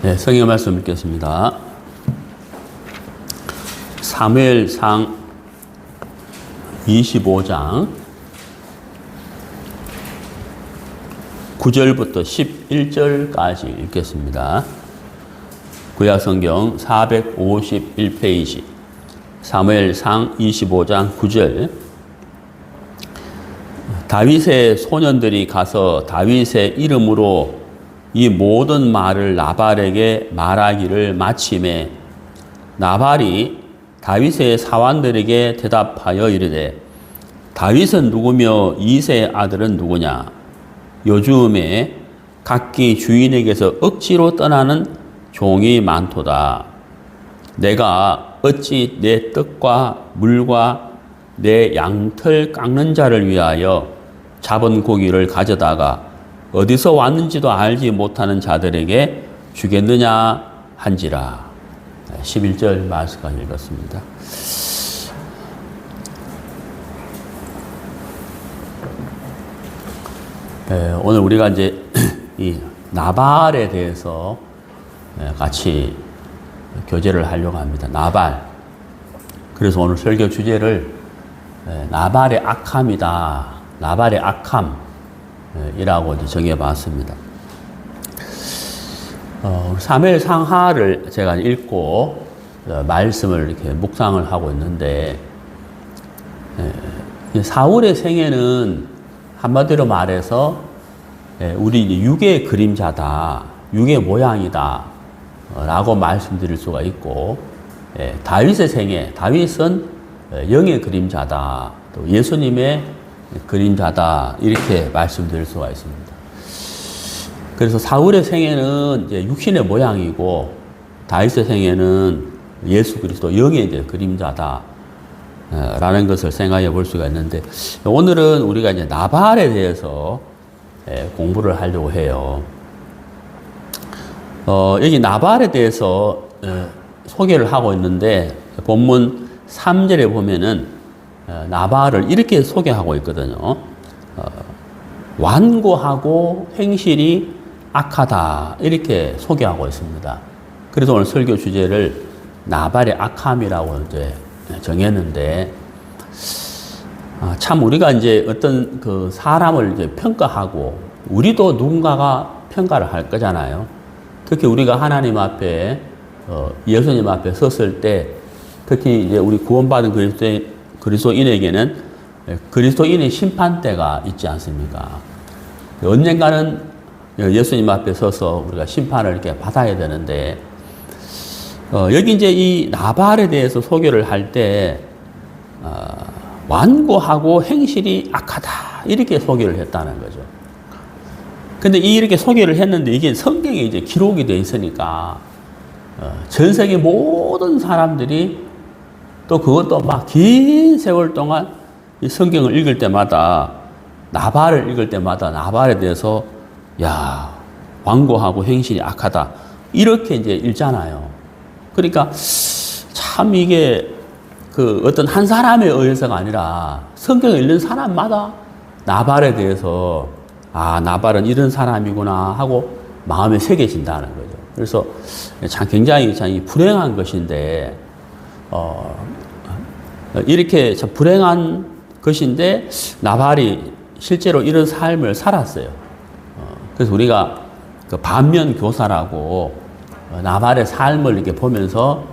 네, 성경 말씀 읽겠습니다. 사무엘상 25장 9절부터 11절까지 읽겠습니다. 구약성경 451페이지 사무엘상 25장 9절. 다윗의 소년들이 가서 다윗의 이름으로 이 모든 말을 나발에게 말하기를 마침에 나발이 다윗의 사환들에게 대답하여 이르되 다윗은 누구며 이새의 아들은 누구냐? 요즘에 각기 주인에게서 억지로 떠나는 종이 많도다. 내가 어찌 내 떡과 물과 내 양털 깎는 자를 위하여 잡은 고기를 가져다가 어디서 왔는지도 알지 못하는 자들에게 주겠느냐 한지라. 11절 말씀까지 읽었습니다. 오늘 우리가 이제 이 나발에 대해서 같이 교제를 하려고 합니다. 나발. 그래서 오늘 설교 주제를 나발의 악함이다. 나발의 악함이라고 정해봤습니다. 사무엘상하를 제가 읽고 말씀을 이렇게 묵상을 하고 있는데, 사울의 생애는 한마디로 말해서 우리 육의 그림자다, 육의 모양이다 라고 말씀드릴 수가 있고, 다윗의 생애, 다윗은 영의 그림자다, 또 예수님의 그림자다 이렇게 말씀드릴 수가 있습니다. 그래서 사울의 생애는 이제 육신의 모양이고 다윗의 생애는 예수 그리스도 영의 이제 그림자다 라는 것을 생각해 볼 수가 있는데, 오늘은 우리가 이제 나발에 대해서 공부를 하려고 해요. 여기 나발에 대해서 소개를 하고 있는데, 본문 3절에 보면은 나발을 이렇게 소개하고 있거든요. 완고하고 행실이 악하다 이렇게 소개하고 있습니다. 그래서 오늘 설교 주제를 나발의 악함이라고 이제 정했는데, 참 우리가 이제 어떤 그 사람을 이제 평가하고 우리도 누군가가 평가를 할 거잖아요. 특히 우리가 하나님 앞에 예수님 앞에 섰을 때, 특히 이제 우리 구원받은 그리스도인에게는 그리스도인의 심판대가 있지 않습니까? 언젠가는 예수님 앞에 서서 우리가 심판을 이렇게 받아야 되는데, 여기 이제 이 나발에 대해서 소개를 할 때, 완고하고 행실이 악하다 이렇게 소개를 했다는 거죠. 근데 이렇게 소개를 했는데 이게 성경에 이제 기록이 돼 있으니까 전 세계 모든 사람들이 또 그것도 막 긴 세월 동안 이 성경을 읽을 때마다, 나발을 읽을 때마다 나발에 대해서 야, 완고하고 행실이 악하다 이렇게 이제 읽잖아요. 그러니까 참 이게 그 어떤 한 사람에 의해서가 아니라 성경을 읽는 사람마다 나발에 대해서 나발은 이런 사람이구나 하고 마음에 새겨진다는 거죠. 그래서 참 굉장히 참 불행한 것인데, 이렇게 참 불행한 것인데 나발이 실제로 이런 삶을 살았어요. 그래서 우리가 그 반면 교사라고 나발의 삶을 이렇게 보면서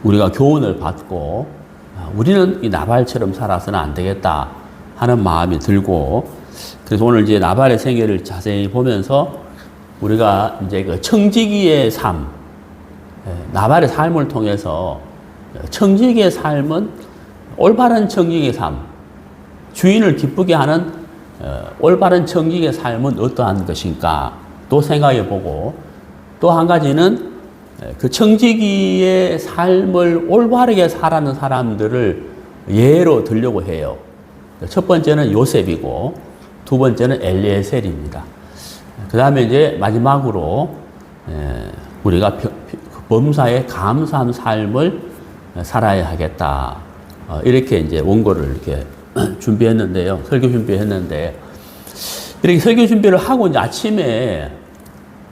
우리가 교훈을 받고 우리는 이 나발처럼 살아서는 안 되겠다 하는 마음이 들고, 그래서 오늘 이제 나발의 생애를 자세히 보면서 우리가 이제 그 청지기의 삶, 나발의 삶을 통해서 청지기의 삶은 올바른 청지기의 삶, 주인을 기쁘게 하는 올바른 청지기의 삶은 어떠한 것인가 또 생각해 보고, 또 한 가지는 그 청지기의 삶을 올바르게 살아가는 사람들을 예로 들려고 해요. 첫 번째는 요셉이고 두 번째는 엘리에셀입니다. 그 다음에 이제 마지막으로 우리가 범사에 감사한 삶을 살아야 하겠다. 이렇게 이제 원고를 이렇게 준비했는데요. 설교 준비했는데, 이렇게 설교 준비를 하고 이제 아침에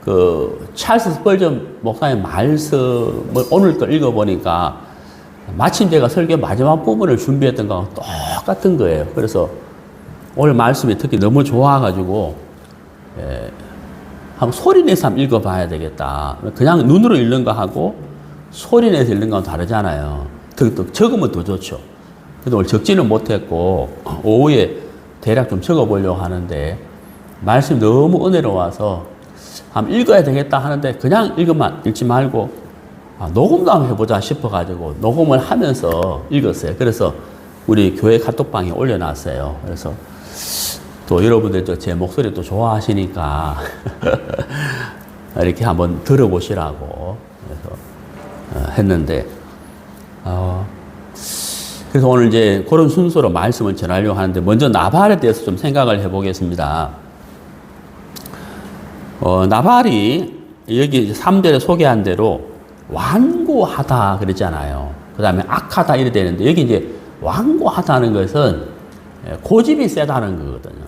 그 찰스 스펄전 목사의 말씀을 오늘 걸 읽어보니까 마침 제가 설교 마지막 부분을 준비했던 거하고 똑같은 거예요. 그래서 오늘 말씀이 특히 너무 좋아가지고 한번 소리내서 한번 읽어봐야 되겠다. 그냥 눈으로 읽는 거하고 소리내서 읽는 거하고 다르잖아요. 더 적으면 더 좋죠. 그래도 오늘 적지는 못했고 오후에 대략 좀 적어보려고 하는데 말씀이 너무 은혜로워서 한번 읽어야 되겠다 하는데 그냥 읽지 말고 녹음도 한번 해보자 싶어가지고 녹음을 하면서 읽었어요. 그래서 우리 교회 카톡방에 올려놨어요. 그래서 또 여러분들 제 목소리 또 좋아하시니까 이렇게 한번 들어보시라고 그래서 했는데 그래서 오늘 이제 그런 순서로 말씀을 전하려고 하는데 먼저 나발에 대해서 좀 생각을 해보겠습니다. 나발이 여기 3절에 소개한 대로 완고하다 그랬잖아요. 그 다음에 악하다 이래 되는데 여기 이제 완고하다는 것은 고집이 세다는 거거든요.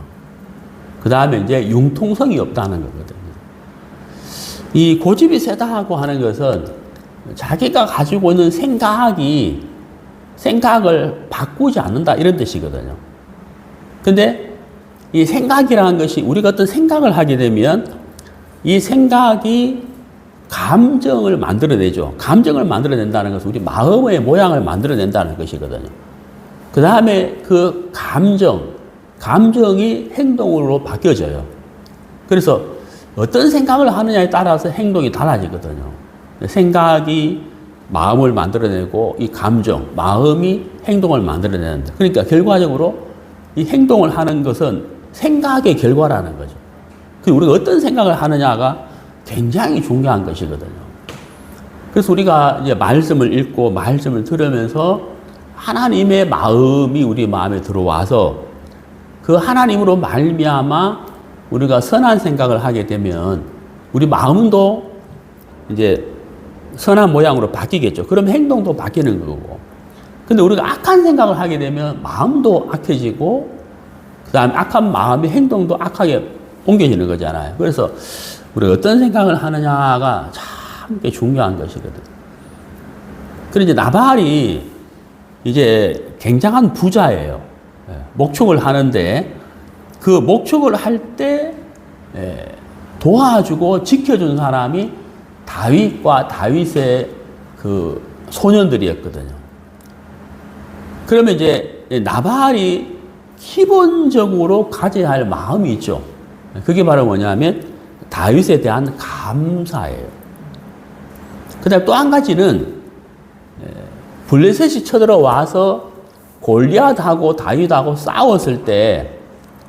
그 다음에 이제 융통성이 없다는 거거든요. 이 고집이 세다고 하는 것은 자기가 가지고 있는 생각을 바꾸지 않는다 이런 뜻이거든요. 근데 이 생각이라는 것이 우리가 어떤 생각을 하게 되면 이 생각이 감정을 만들어내죠. 감정을 만들어낸다는 것은 우리 마음의 모양을 만들어낸다는 것이거든요. 그 다음에 그 감정이 행동으로 바뀌어져요. 그래서 어떤 생각을 하느냐에 따라서 행동이 달라지거든요. 생각이 마음을 만들어내고 이 마음이 행동을 만들어내는다. 그러니까 결과적으로 이 행동을 하는 것은 생각의 결과라는 거죠. 우리가 어떤 생각을 하느냐가 굉장히 중요한 것이거든요. 그래서 우리가 이제 말씀을 읽고 말씀을 들으면서 하나님의 마음이 우리 마음에 들어와서 그 하나님으로 말미암아 우리가 선한 생각을 하게 되면 우리 마음도 이제 선한 모양으로 바뀌겠죠. 그럼 행동도 바뀌는 거고. 근데 우리가 악한 생각을 하게 되면 마음도 악해지고 그 다음에 악한 마음의 행동도 악하게 옮겨지는 거잖아요. 그래서 우리가 어떤 생각을 하느냐가 참 중요한 것이거든요. 그런데 나발이 이제 굉장한 부자예요. 목축을 하는데 그 목축을 할 때 도와주고 지켜준 사람이 다윗과 다윗의 그 소년들이었거든요. 그러면 이제 나발이 기본적으로 가져야 할 마음이 있죠. 그게 바로 뭐냐면 다윗에 대한 감사예요. 그 다음에 또 한 가지는 블레셋이 쳐들어와서 골리앗하고 다윗하고 싸웠을 때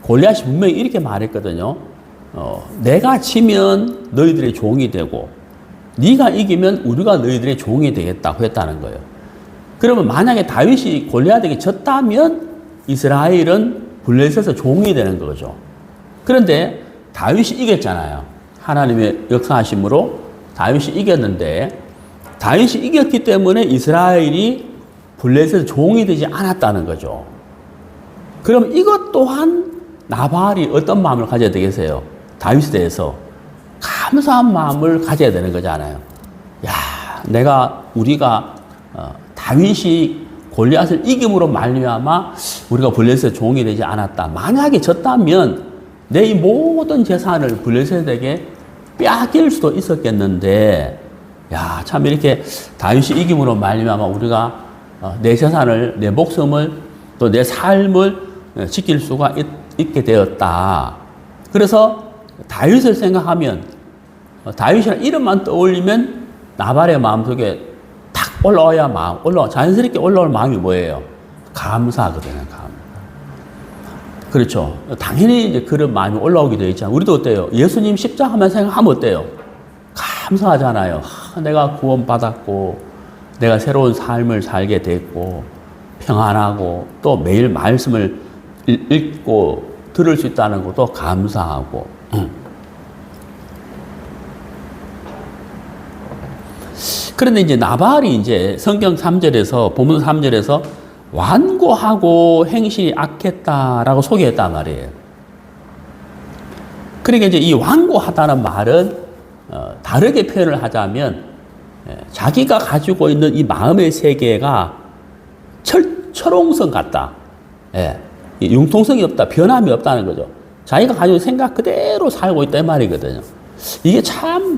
골리앗이 분명히 이렇게 말했거든요. 내가 치면 너희들의 종이 되고 네가 이기면 우리가 너희들의 종이 되겠다고 했다는 거예요. 그러면 만약에 다윗이 골리앗에게 졌다면 이스라엘은 블레셋의 종이 되는 거죠. 그런데 다윗이 이겼잖아요. 하나님의 역사하심으로 다윗이 이겼는데 다윗이 이겼기 때문에 이스라엘이 블레셋의 종이 되지 않았다는 거죠. 그럼 이것 또한 나발이 어떤 마음을 가져야 되겠어요? 다윗에 대해서 감사한 마음을 가져야 되는 거잖아요. 우리가 다윗이 골리앗을 이김으로 말미암아 우리가 블레셋의 종이 되지 않았다. 만약에 졌다면 내 이 모든 재산을 블레셋에게 빼앗길 수도 있었겠는데, 참 이렇게 다윗이 이김으로 말미암아 우리가 내 재산을, 내 목숨을, 또 내 삶을 지킬 수가 있게 되었다. 그래서 다윗을 생각하면, 다윗이라는 이름만 떠올리면 나발의 마음속에 탁 자연스럽게 올라올 마음이 뭐예요? 감사하거든요, 그렇죠. 당연히 이제 그런 마음이 올라오게 되어 있잖아요. 우리도 어때요? 예수님 십자가만 생각하면 어때요? 감사하잖아요. 내가 구원받았고, 내가 새로운 삶을 살게 됐고, 평안하고, 또 매일 말씀을 읽고, 들을 수 있다는 것도 감사하고. 그런데 이제 나발이 이제 성경 3절에서, 본문 3절에서 완고하고 행실이 악했다라고 소개했단 말이에요. 그러니까 이제 이 완고하다는 말은 다르게 표현을 하자면 자기가 가지고 있는 이 마음의 세계가 철옹성 같다. 융통성이 없다. 변함이 없다는 거죠. 자기가 가지고 있는 생각 그대로 살고 있다 이 말이거든요. 이게 참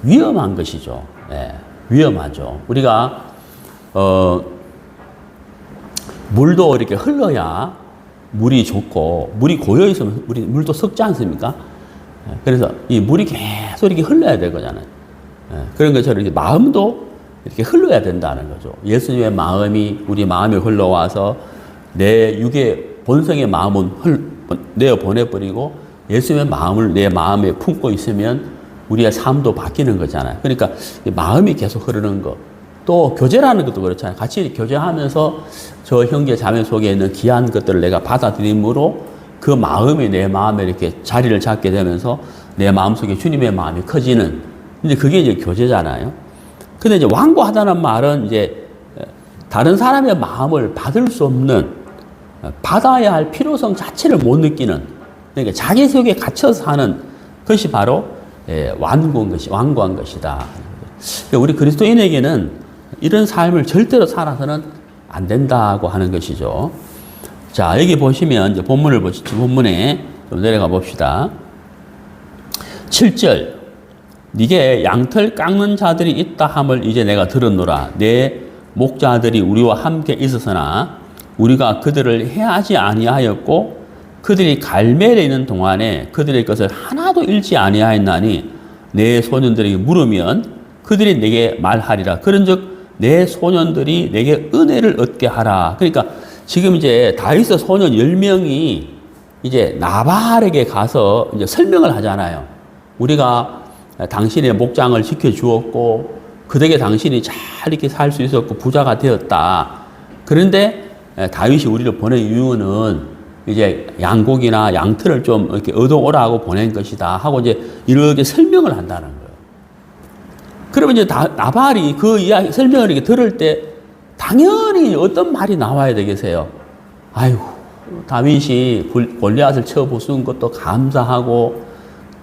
위험한 것이죠. 위험하죠. 우리가 물도 이렇게 흘러야 물이 좋고 물이 고여 있으면 물도 썩지 않습니까? 그래서 이 물이 계속 이렇게 흘러야 되거든요. 그런 것처럼 이렇게 마음도 이렇게 흘러야 된다는 거죠. 예수님의 마음이 우리 마음에 흘러와서 내 육의 본성의 마음은 내어 보내버리고 예수님의 마음을 내 마음에 품고 있으면 우리의 삶도 바뀌는 거잖아요. 그러니까 마음이 계속 흐르는 거. 또 교제라는 것도 그렇잖아요. 같이 교제하면서 저 형제 자매 속에 있는 귀한 것들을 내가 받아들임으로 그 마음이 내 마음에 이렇게 자리를 잡게 되면서 내 마음속에 주님의 마음이 커지는, 이제 그게 이제 교제잖아요. 근데 이제 완고하다는 말은 이제 다른 사람의 마음을 받을 수 없는, 받아야 할 필요성 자체를 못 느끼는, 그러니까 자기 속에 갇혀서 사는 것이 바로 완고한 것이다. 그러니까 우리 그리스도인에게는 이런 삶을 절대로 살아서는 안 된다고 하는 것이죠. 자, 여기 보시면 이제 본문을 보시죠. 본문에 좀 내려가 봅시다. 7절. 네게 양털 깎는 자들이 있다 함을 이제 내가 들었노라. 내 목자들이 우리와 함께 있었으나 우리가 그들을 해하지 아니하였고 그들이 갈멜에 있는 동안에 그들의 것을 하나도 잃지 아니하였나니 내 소년들에게 물으면 그들이 내게 말하리라. 그런즉 내 소년들이 내게 은혜를 얻게 하라. 그러니까 지금 이제 다윗의 소년 10명이 이제 나발에게 가서 이제 설명을 하잖아요. 우리가 당신의 목장을 지켜주었고 그에게 당신이 잘 이렇게 살 수 있었고 부자가 되었다. 그런데 다윗이 우리를 보낸 이유는 이제 양고기나 양털을 좀 이렇게 얻어오라고 보낸 것이다 하고 이제 이렇게 설명을 한다는 거예요. 그러면 이제 나발이 그 이야기 설명을 이렇게 들을 때 당연히 어떤 말이 나와야 되겠어요. 아이고, 다윗이 골리앗을 쳐 부순 것도 감사하고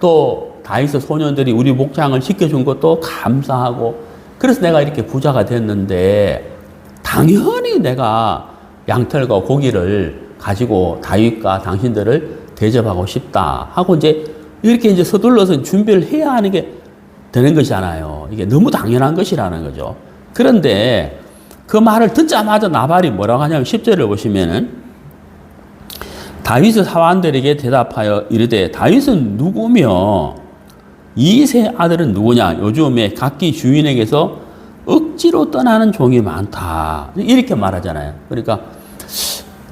또 다윗의 소년들이 우리 목장을 지켜준 것도 감사하고 그래서 내가 이렇게 부자가 됐는데 당연히 내가 양털과 고기를 가지고 다윗과 당신들을 대접하고 싶다 하고 이렇게 서둘러서 준비를 해야 하는 게 되는 것이잖아요. 이게 너무 당연한 것이라는 거죠. 그런데 그 말을 듣자마자 나발이 뭐라고 하냐면 10절을 보시면은 다윗의 사환들에게 대답하여 이르되 다윗은 누구며 이세 아들은 누구냐? 요즘에 각기 주인에게서 억지로 떠나는 종이 많다. 이렇게 말하잖아요. 그러니까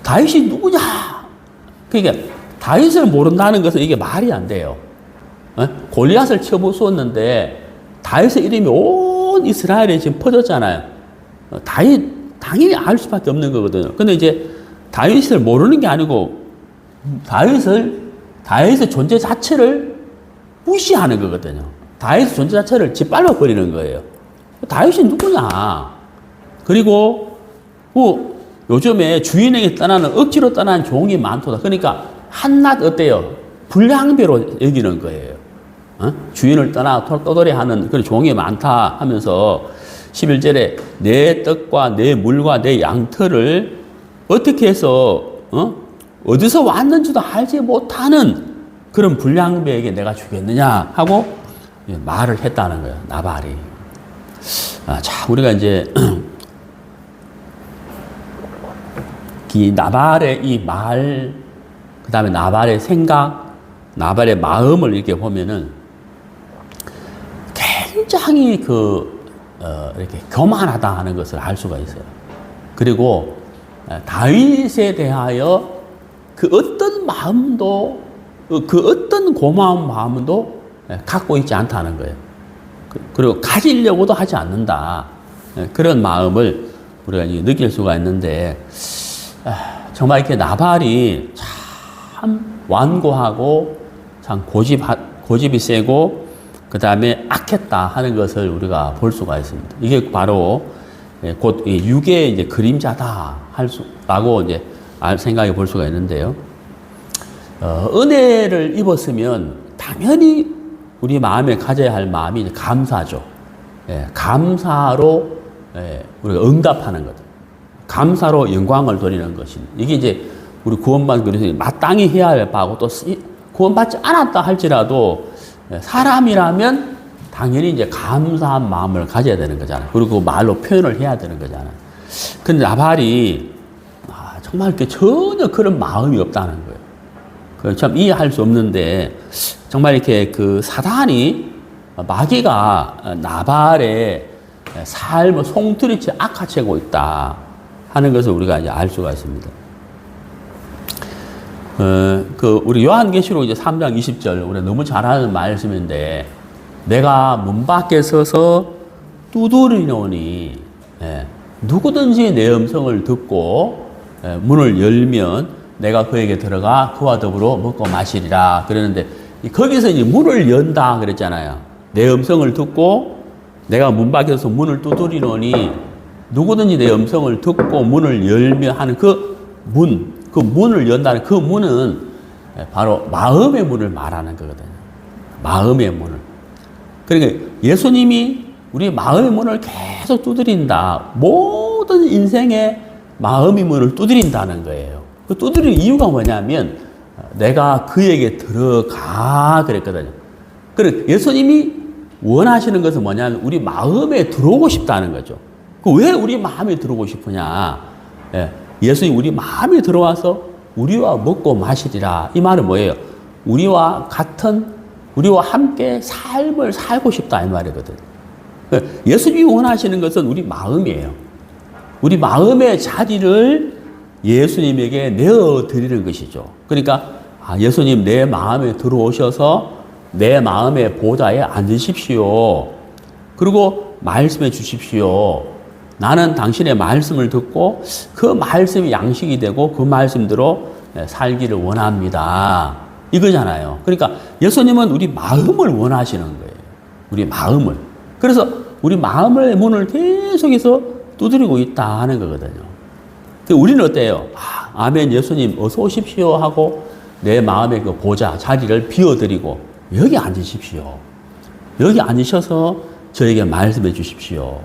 다윗이 누구냐? 그러니까 다윗을 모른다는 것은 이게 말이 안 돼요. 골리앗을 쳐부수었는데 다윗의 이름이 온 이스라엘에 지금 퍼졌잖아요. 다윗 당연히 알 수밖에 없는 거거든요. 근데 이제 다윗을 모르는 게 아니고 다윗의 존재 자체를 무시하는 거거든요. 다윗의 존재 자체를 짓밟아 버리는 거예요. 다윗이 누구냐? 그리고 요즘에 주인에게 떠나는 억지로 떠나는 종이 많도다. 그러니까 한낱 어때요? 불량배로 여기는 거예요. 주인을 떠나 떠돌이하는 그런 종이 많다 하면서 11절에 내 떡과 내 물과 내 양털을 어떻게 해서 어디서 왔는지도 알지 못하는 그런 불량배에게 내가 주겠느냐 하고 말을 했다는 거예요. 나발이. 자, 우리가 이제 이 나발의 이 말, 그 다음에 나발의 생각, 나발의 마음을 이렇게 보면은 굉장히 이렇게 교만하다 하는 것을 알 수가 있어요. 그리고 다윗에 대하여 그 어떤 마음도, 그 어떤 고마운 마음도 갖고 있지 않다는 거예요. 그리고 가지려고도 하지 않는다. 그런 마음을 우리가 느낄 수가 있는데, 정말 이렇게 나발이 참 완고하고 참 고집이 세고 그 다음에 악했다 하는 것을 우리가 볼 수가 있습니다. 이게 바로 곧 육의 이제 그림자다 라고 이제 생각해 볼 수가 있는데요. 은혜를 입었으면 당연히 우리 마음에 가져야 할 마음이 이제 감사죠. 예, 감사로 우리가 응답하는 것. 감사로 영광을 돌리는 것인. 이게 이제 우리 구원받은 그리스도인이 마땅히 해야 할 바고 또 구원받지 않았다 할지라도 사람이라면 당연히 이제 감사한 마음을 가져야 되는 거잖아요. 그리고 말로 표현을 해야 되는 거잖아요. 근데 나발이 정말 이렇게 전혀 그런 마음이 없다는 거예요. 참 이해할 수 없는데 정말 이렇게 그 사단이 마귀가 나발의 삶을 송두리째 악화채고 있다 하는 것을 우리가 이제 알 수가 있습니다. 우리 요한계시록 이제 3장 20절, 우리가 너무 잘 아는 말씀인데, 내가 문 밖에 서서 두드리노니, 누구든지 내 음성을 듣고, 문을 열면 내가 그에게 들어가 그와 더불어 먹고 마시리라. 그러는데, 거기서 이제 문을 연다 그랬잖아요. 내 음성을 듣고, 내가 문 밖에 서서 문을 두드리노니, 누구든지 내 음성을 듣고 문을 열며 하는 그 문을 연다는 그 문은 바로 마음의 문을 말하는 거거든요. 마음의 문을. 그러니까 예수님이 우리 마음의 문을 계속 두드린다. 모든 인생의 마음의 문을 두드린다는 거예요. 그 두드리는 이유가 뭐냐면 내가 그에게 들어가 그랬거든요. 그리고 예수님이 원하시는 것은 뭐냐면 우리 마음에 들어오고 싶다는 거죠. 왜 우리 마음에 들어오고 싶으냐? 예수님 우리 마음에 들어와서 우리와 먹고 마시리라. 이 말은 뭐예요? 우리와 함께 삶을 살고 싶다 이 말이거든요. 예수님이 원하시는 것은 우리 마음이에요. 우리 마음의 자리를 예수님에게 내어드리는 것이죠. 그러니까 예수님 내 마음에 들어오셔서 내 마음의 보좌에 앉으십시오. 그리고 말씀해 주십시오. 나는 당신의 말씀을 듣고 그 말씀이 양식이 되고 그 말씀대로 살기를 원합니다. 이거잖아요. 그러니까 예수님은 우리 마음을 원하시는 거예요. 우리 마음을. 그래서 우리 마음의 문을 계속해서 두드리고 있다 하는 거거든요. 우리는 어때요? 아멘 예수님 어서 오십시오 하고 내 마음의 그 보좌 자리를 비워드리고 여기 앉으십시오. 여기 앉으셔서 저에게 말씀해 주십시오.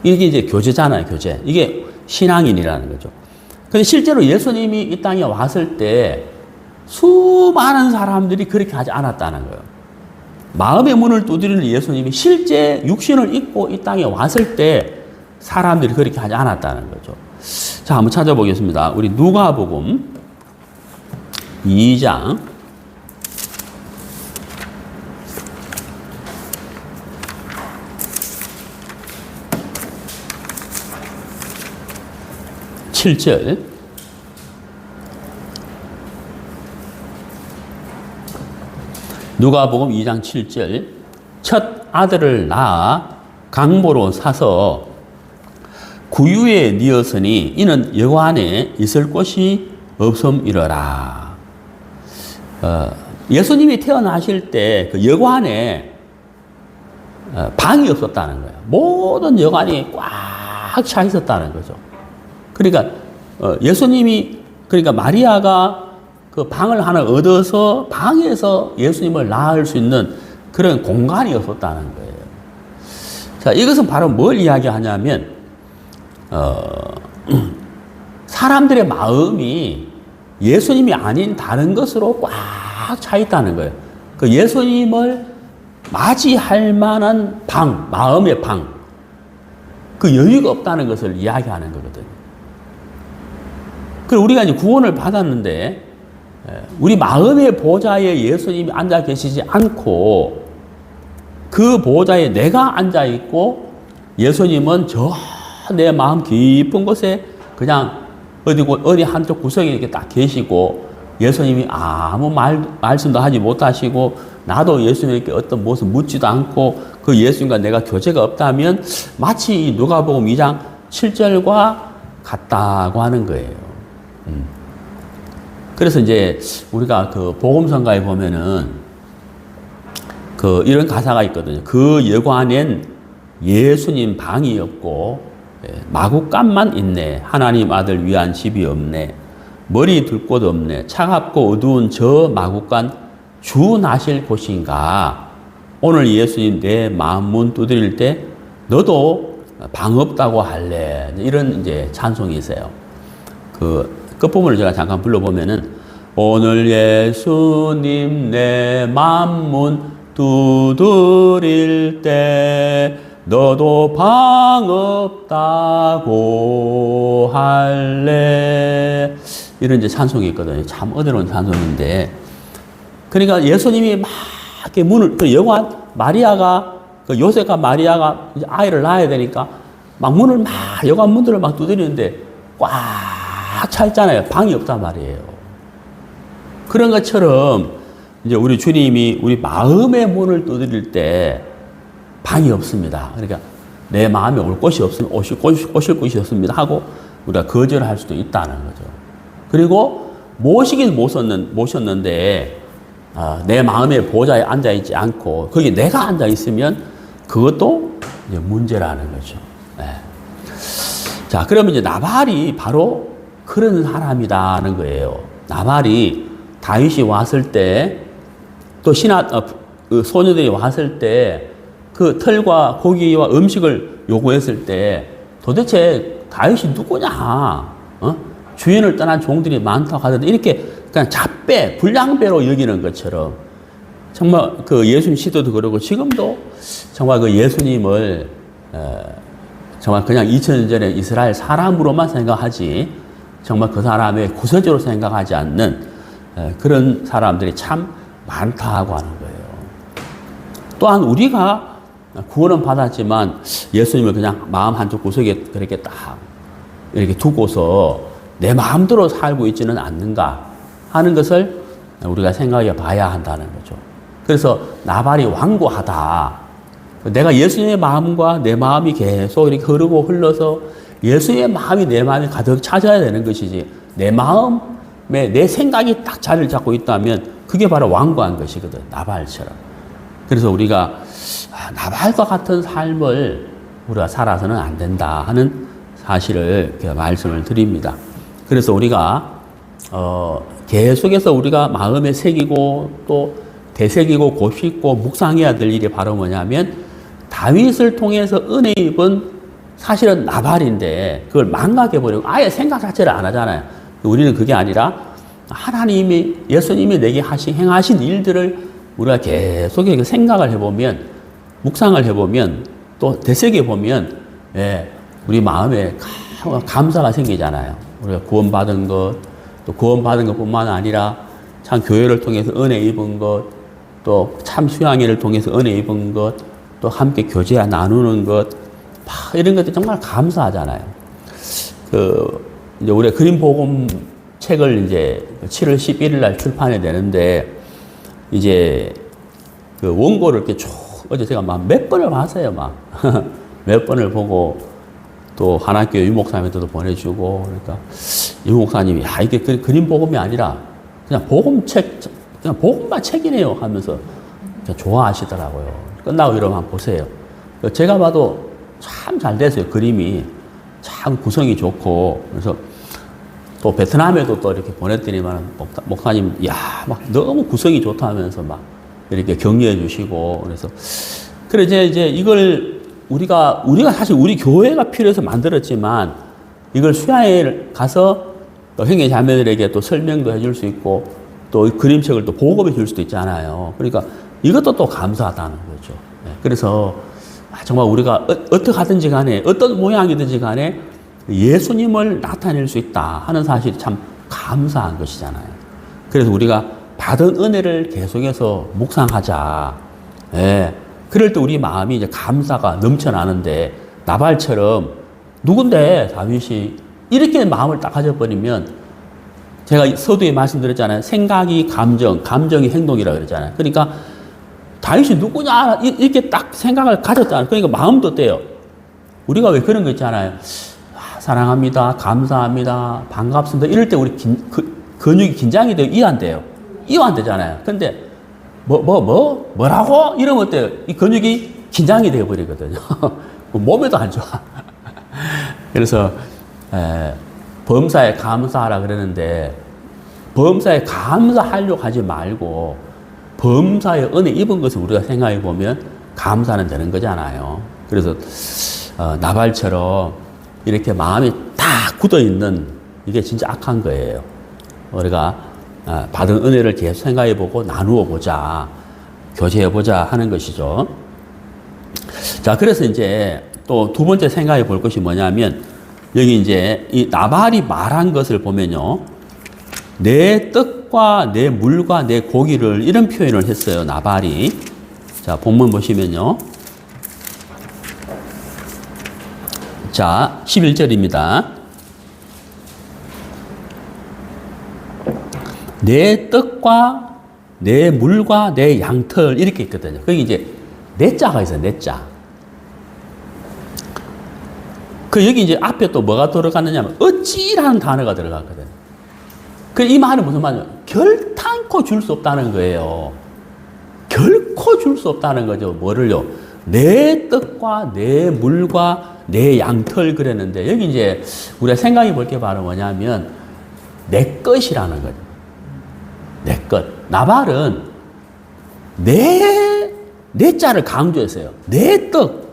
이게 이제 교제잖아요, 교제. 이게 신앙인이라는 거죠. 근데 실제로 예수님이 이 땅에 왔을 때 수많은 사람들이 그렇게 하지 않았다는 거예요. 마음의 문을 두드리는 예수님이 실제 육신을 입고 이 땅에 왔을 때 사람들이 그렇게 하지 않았다는 거죠. 자, 한번 찾아보겠습니다. 우리 누가복음 2장 7절. 누가복음 2장 7절. 첫 아들을 낳아 강보로 사서 구유에 뉘었으니 이는 여관에 있을 곳이 없음이러라. 예수님이 태어나실 때 그 여관에 방이 없었다는 거예요. 모든 여관이 꽉 차 있었다는 거죠. 그러니까 예수님이 그러니까 마리아가 그 방을 하나 얻어서 방에서 예수님을 낳을 수 있는 그런 공간이 없었다는 거예요. 자, 이것은 바로 뭘 이야기하냐면 사람들의 마음이 예수님이 아닌 다른 것으로 꽉 차 있다는 거예요. 그 예수님을 맞이할 만한 방, 마음의 방, 그 여유가 없다는 것을 이야기하는 거거든요. 그리고 우리가 이제 구원을 받았는데 우리 마음의 보좌에 예수님이 앉아 계시지 않고 그 보좌에 내가 앉아 있고 예수님은 저 내 마음 깊은 곳에 그냥 어디 한쪽 구석에 이렇게 딱 계시고 예수님이 아무 말씀도 하지 못하시고 나도 예수님께 어떤 무엇을 묻지도 않고 그 예수님과 내가 교제가 없다면 마치 이 누가복음 2장 7절과 같다고 하는 거예요. 그래서 이제 우리가 그 복음성가에 보면은 그 이런 가사가 있거든요. 그 여관엔 예수님 방이 없고 마구간만 있네. 하나님 아들 위한 집이 없네. 머리 둘 곳 없네. 차갑고 어두운 저 마구간 주 나실 곳인가. 오늘 예수님 내 마음 문 두드릴 때 너도 방 없다고 할래. 이런 이제 찬송이 있어요. 그 끝부분을 제가 잠깐 불러보면은 오늘 예수님 내 마음 문 두드릴 때 너도 방 없다고 할래. 이런 이제 찬송이 있거든요. 참 어려운 찬송인데. 그러니까 예수님이 막 이렇게 문을, 마리아가, 요셉과 마리아가 이제 아이를 낳아야 되니까 막 문을 막, 여관 문들을 막 두드리는데 꽉 차 있잖아요. 방이 없단 말이에요. 그런 것처럼 이제 우리 주님이 우리 마음의 문을 두드릴 때 방이 없습니다. 그러니까 내 마음에 올 곳이 없으면 오실 곳이 없습니다 하고 우리가 거절할 수도 있다는 거죠. 그리고 모시긴 모셨는데 내 마음의 보좌에 앉아있지 않고 거기 내가 앉아있으면 그것도 이제 문제라는 거죠. 네. 자, 그러면 이제 나발이 바로 그런 사람이라는 거예요. 나발이 다윗이 왔을 때 또 그 소녀들이 왔을 때 그 털과 고기와 음식을 요구했을 때 도대체 다윗이 누구냐? 주인을 떠난 종들이 많다고 하던데 이렇게 그냥 잡배, 불량배로 여기는 것처럼 정말 그 예수님 시대도 그러고 지금도 정말 그 예수님을 정말 그냥 2000년 전에 이스라엘 사람으로만 생각하지 정말 그 사람의 구세주로 생각하지 않는 그런 사람들이 참 많다고 하는 거예요. 또한 우리가 구원은 받았지만 예수님을 그냥 마음 한쪽 구석에 그렇게 딱 이렇게 두고서 내 마음대로 살고 있지는 않는가 하는 것을 우리가 생각해 봐야 한다는 거죠. 그래서 나발이 완고하다. 내가 예수님의 마음과 내 마음이 계속 이렇게 흐르고 흘러서 예수님의 마음이 내 마음에 가득 차져야 되는 것이지 내 마음에 내 생각이 딱 자리를 잡고 있다면 그게 바로 완고한 것이거든. 나발처럼. 그래서 우리가 나발과 같은 삶을 우리가 살아서는 안 된다 하는 사실을 말씀을 드립니다. 그래서 우리가 계속해서 우리가 마음에 새기고 또 되새기고 곱씹고 묵상해야 될 일이 바로 뭐냐면 다윗을 통해서 은혜 입은 사실은 나발인데 그걸 망각해버리고 아예 생각 자체를 안 하잖아요. 우리는 그게 아니라 하나님이 예수님이 내게 행하신 일들을 우리가 계속 생각을 해보면 묵상을 해보면 또 되새겨보면 우리 마음에 감사가 생기잖아요. 우리가 구원받은 것, 또 구원받은 것뿐만 아니라 참 교회를 통해서 은혜 입은 것, 또 참 수양회를 통해서 은혜 입은 것, 또 함께 교제 나누는 것, 이런 것들 정말 감사하잖아요. 이제 우리가 그린복음 책을 이제 7월 11일 날 출판이 되는데, 이제 그 원고를 이렇게 쭉, 어제 제가 막 몇 번을 봤어요, 막. 몇 번을 보고, 또 하나교회 유목사님한테도 보내주고, 그러니까 유목사님이, 이게 그린복음이 아니라 그냥 복음책, 그냥 복음만 책이네요 하면서 좋아하시더라고요. 끝나고 이러면 한번 보세요. 제가 봐도 참 잘 됐어요. 그림이 참 구성이 좋고. 그래서 또 베트남에도 또 이렇게 보냈더니만 목사님, 막 너무 구성이 좋다 하면서 막 이렇게 격려해 주시고. 그래서 이제 이걸 우리가 사실 우리 교회가 필요해서 만들었지만 이걸 수야에 가서 또 형제 자매들에게 또 설명도 해줄 수 있고 또 그림책을 또 보급해 줄 수도 있잖아요. 그러니까 이것도 또 감사하다는 거죠. 그래서 정말 우리가 어떻게 하든지 간에 어떤 모양이든지 간에 예수님을 나타낼 수 있다 하는 사실이 참 감사한 것이잖아요. 그래서 우리가 받은 은혜를 계속해서 묵상하자. 그럴 때 우리 마음이 이제 감사가 넘쳐나는데 나발처럼 누군데 다윗이 이렇게 마음을 딱 가져버리면 제가 서두에 말씀드렸잖아요. 생각이 감정이 행동이라고 그랬잖아요. 그러니까 다윗이 누구냐 이렇게 딱 생각을 가졌잖아요. 그러니까 마음도 어때요? 우리가 왜 그런 거 있잖아요. 사랑합니다. 감사합니다. 반갑습니다. 이럴 때 우리 근육이 긴장이 돼요? 이완돼요? 이완되잖아요. 근데 뭐라고? 이러면 어때요? 이 근육이 긴장이 되어버리거든요. 몸에도 안 좋아. 그래서 범사에 감사하라 그러는데 범사에 감사하려고 하지 말고 범사의 은혜 입은 것을 우리가 생각해 보면 감사는 되는 거잖아요. 그래서 나발처럼 이렇게 마음이 딱 굳어 있는 이게 진짜 악한 거예요. 우리가 받은 은혜를 계속 생각해 보고 나누어 보자, 교제해 보자 하는 것이죠. 자, 그래서 이제 또 두 번째 생각해 볼 것이 뭐냐면, 여기 이제 이 나발이 말한 것을 보면요, 내 떡과 내 물과 내 고기를, 이런 표현을 했어요, 나발이. 자, 본문 보시면요. 자, 11절입니다. 내 떡과 내 물과 내 양털, 이렇게 있거든요. 거기 이제 내 자가 있어요, 내 자. 여기 이제 앞에 또 뭐가 들어갔느냐면, 어찌라는 단어가 들어갔거든요. 이 말은 무슨 말이냐면, 결탄코 줄 수 없다는 거예요. 결코 줄 수 없다는 거죠. 뭐를요? 내 떡과 내 물과 내 양털 그랬는데, 여기 이제 우리가 생각해 볼 게 바로 뭐냐면, 내 것이라는 거죠. 내 것. 나발은 내 자를 강조했어요. 내 떡,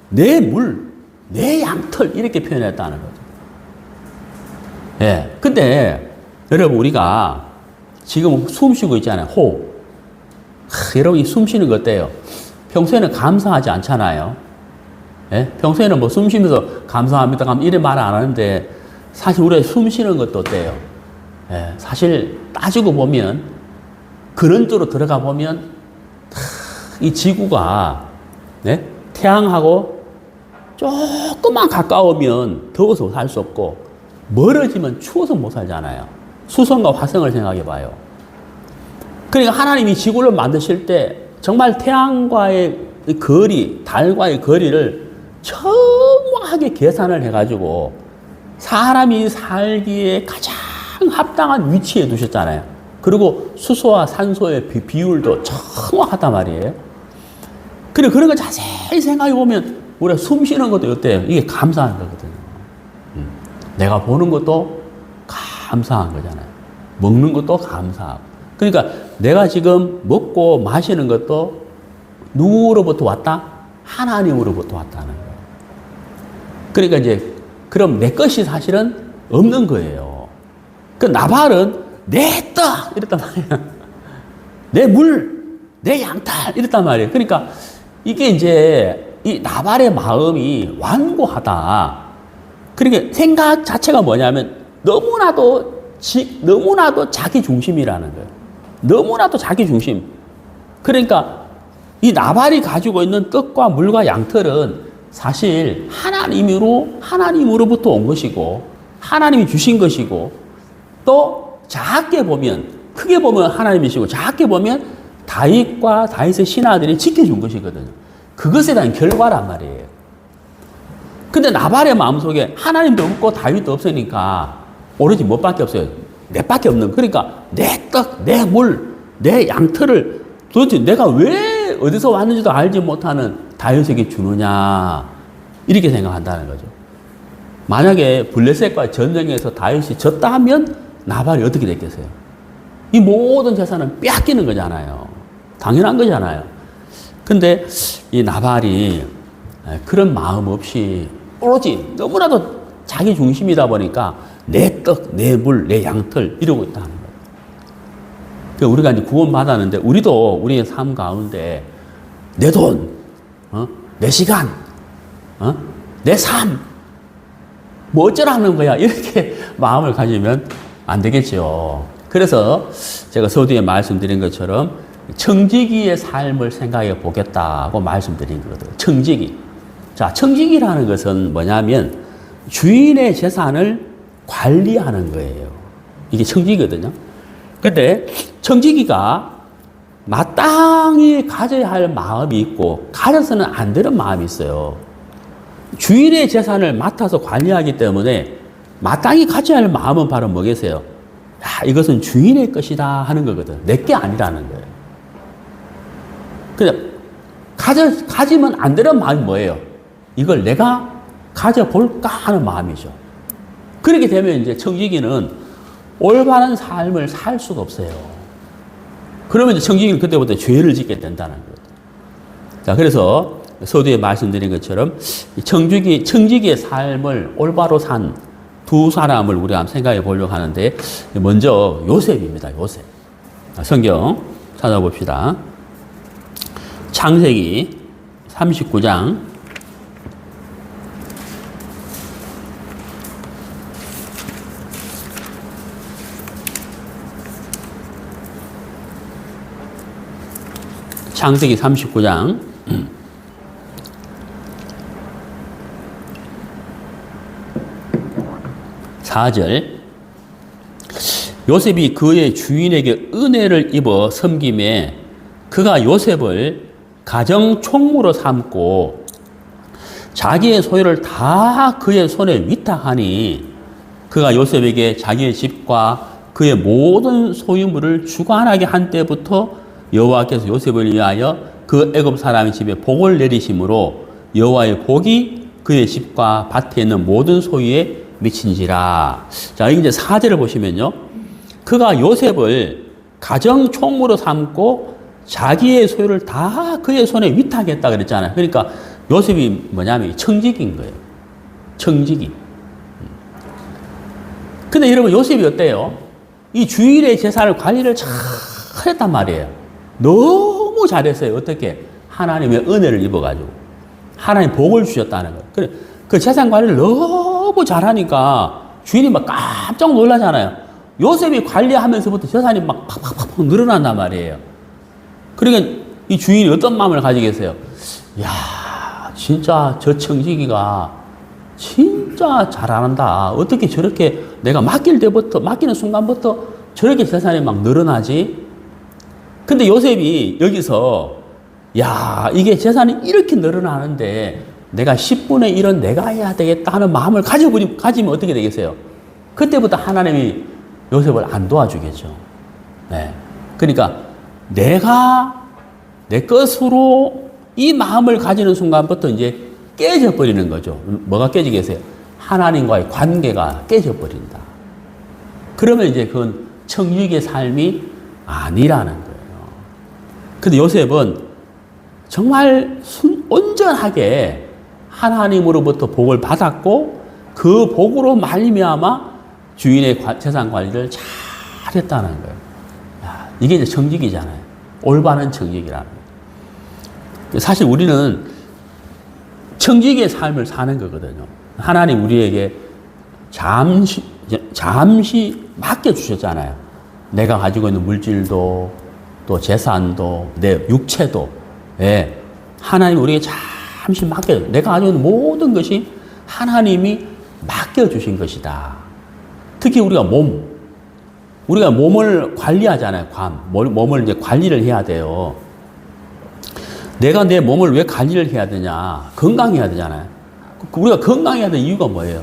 내 물, 내 양털, 이렇게 표현했다는 거죠. 예. 근데 여러분, 우리가 지금 숨 쉬고 있잖아요. 호흡. 여러분, 이 숨 쉬는 거 어때요? 평소에는 감사하지 않잖아요. 예? 평소에는 뭐 숨 쉬면서 감사합니다, 이런 말 안 하는데, 사실 우리가 숨 쉬는 것도 어때요? 예. 사실 따지고 보면, 근원적으로 들어가 보면, 이 지구가, 네? 태양하고 조금만 가까우면 더워서 살 수 없고, 멀어지면 추워서 못 살잖아요. 수성과 화성을 생각해 봐요. 그러니까 하나님이 지구를 만드실 때 정말 태양과의 거리, 달과의 거리를 정확하게 계산을 해가지고 사람이 살기에 가장 합당한 위치에 두셨잖아요. 그리고 수소와 산소의 비율도 정확하단 말이에요. 그리고 그런 걸 자세히 생각해 보면 우리가 숨 쉬는 것도 어때요? 이게 감사한 거거든요. 내가 보는 것도 감사한 거잖아요. 먹는 것도 감사하고. 그러니까 내가 지금 먹고 마시는 것도 누구로부터 왔다? 하나님으로부터 왔다는 거예요. 그러니까 이제 그럼 내 것이 사실은 없는 거예요. 그 나발은 내 떡! 이랬단 말이에요. 내 물, 내 양탈! 이랬단 말이에요. 그러니까 이게 이제 이 나발의 마음이 완고하다. 그러니까 생각 자체가 뭐냐면 너무나도 자기 중심이라는 거예요. 너무나도 자기 중심. 그러니까 이 나발이 가지고 있는 떡과 물과 양털은 사실 하나님으로부터 온 것이고, 하나님이 주신 것이고, 또 작게 보면, 크게 보면 하나님이시고, 작게 보면 다윗과 다윗의 신하들이 지켜준 것이거든요. 그것에 대한 결과란 말이에요. 근데 나발의 마음속에 하나님도 없고 다윗도 없으니까 오로지 뭐밖에 없어요? 내밖에 없는. 그러니까 내 떡, 내 물, 내 양털을 도대체 내가 왜 어디서 왔는지도 알지 못하는 다윗에게 주느냐, 이렇게 생각한다는 거죠. 만약에 블레셋과 전쟁에서 다윗이 졌다 하면 나발이 어떻게 됐겠어요? 이 모든 재산은 빼앗기는 거잖아요. 당연한 거잖아요. 근데 이 나발이 그런 마음 없이 오로지 너무나도 자기 중심이다 보니까 내 떡, 내 물, 내 양털 이러고 있다는 거예요. 그러니까 우리가 이제 구원받았는데 우리의 삶 가운데 내 돈, 내 시간, 내 삶, 뭐 어쩌라는 거야, 이렇게 마음을 가지면 안 되겠죠. 그래서 제가 서두에 말씀드린 것처럼 청지기의 삶을 생각해 보겠다고 말씀드린 거거든요. 청지기. 자, 청지기라는 것은 뭐냐면 주인의 재산을 관리하는 거예요. 이게 청지기거든요. 근데 청지기가 마땅히 가져야 할 마음이 있고 가져서는 안 되는 마음이 있어요. 주인의 재산을 맡아서 관리하기 때문에 마땅히 가져야 할 마음은 바로 뭐겠어요? 이것은 주인의 것이다 하는 거거든. 내 게 아니라는 거예요. 근데 가지면 안 되는 마음이 뭐예요? 이걸 내가 가져볼까 하는 마음이죠. 그렇게 되면 이제 청지기는 올바른 삶을 살 수가 없어요. 그러면 이제 청지기는 그때부터 죄를 짓게 된다는 거예요. 자, 그래서 서두에 말씀드린 것처럼 청지기의 삶을 올바로 산 두 사람을 우리가 한번 생각해 보려고 하는데, 먼저 요셉입니다. 요셉. 성경 찾아봅시다. 창세기 39장 39장 4절. 요셉이 그의 주인에게 은혜를 입어 섬김에 그가 요셉을 가정 총무로 삼고 자기의 소유를 다 그의 손에 위탁하니 그가 요셉에게 자기의 집과 그의 모든 소유물을 주관하게 한 때부터 여호와께서 요셉을 위하여 그 애굽 사람의 집에 복을 내리심으로 여호와의 복이 그의 집과 밭에 있는 모든 소유에 미친지라. 자, 이제 4절을 보시면요. 그가 요셉을 가정 총무로 삼고 자기의 소유를 다 그의 손에 위탁했다 그랬잖아요. 그러니까 요셉이 뭐냐면 청지기인 거예요. 청지기. 근데 여러분, 요셉이 어때요? 이 주일의 재산을 관리를 잘 했단 말이에요. 너무 잘했어요. 어떻게? 하나님의 은혜를 입어가지고. 하나님 복을 주셨다는 거예요. 그래, 그 재산 관리를 너무 잘하니까 주인이 막 깜짝 놀라잖아요. 요셉이 관리하면서부터 재산이 막 팍팍팍 늘어난단 말이에요. 그러니까 이 주인이 어떤 마음을 가지겠어요? 야, 진짜 저 청지기가 진짜 잘한다. 어떻게 저렇게 내가 맡기는 순간부터 저렇게 재산이 막 늘어나지? 근데 요셉이 여기서 야, 이게 재산이 이렇게 늘어나는데 내가 10분의 1은 내가 해야 되겠다 하는 마음을 가지면 어떻게 되겠어요? 그때부터 하나님이 요셉을 안 도와주겠죠. 네. 그러니까 내가 내 것으로 이 마음을 가지는 순간부터 이제 깨져버리는 거죠. 뭐가 깨지겠어요? 하나님과의 관계가 깨져버린다. 그러면 이제 그건 청지기의 삶이 아니라는 거예요. 근데 요셉은 정말 온전하게 하나님으로부터 복을 받았고 그 복으로 말미암아 주인의 재산 관리를 잘했다는 거예요. 야, 이게 이제 청지기잖아요. 올바른 청지기라는 거예요. 사실 우리는 청지기의 삶을 사는 거거든요. 하나님 우리에게 잠시 맡겨주셨잖아요. 내가 가지고 있는 물질도 또 재산도 내 육체도, 예, 하나님 우리에게 잠시 내가 가지고 있는 모든 것이 하나님이 맡겨주신 것이다. 특히 우리가 몸을 관리하잖아요. 몸을 이제 관리를 해야 돼요. 내가 내 몸을 왜 관리를 해야 되냐? 건강해야 되잖아요. 우리가 건강해야 될 이유가 뭐예요?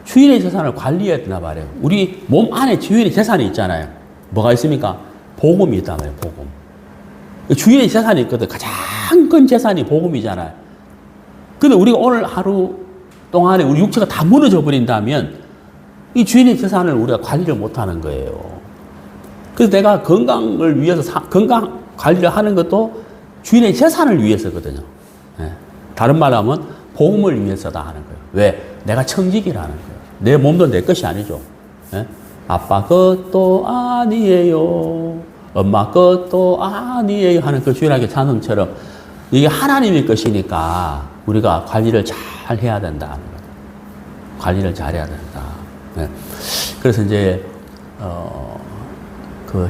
주인의 재산을 관리해야 된단 말이에요. 우리 몸 안에 주인의 재산이 있잖아요. 뭐가 있습니까? 복음이 있단 말이에요. 복음. 주인의 재산이 있거든. 가장 큰 재산이 복음이잖아요. 근데 우리가 오늘 하루 동안에 우리 육체가 다 무너져 버린다면 이 주인의 재산을 우리가 관리를 못 하는 거예요. 그래서 내가 건강을 위해서 건강 관리를 하는 것도 주인의 재산을 위해서거든요. 예. 다른 말로 하면 복음을 위해서다 하는 거예요. 왜? 내가 청지기라는 거예요. 내 몸도 내 것이 아니죠. 예? 아빠 것도 아니에요. 엄마 것도 아니에요 하는 그 주일학교 찬송처럼 이게 하나님의 것이니까 우리가 관리를 잘 해야 된다는 거예요. 관리를 잘 해야 된다. 네. 그래서 이제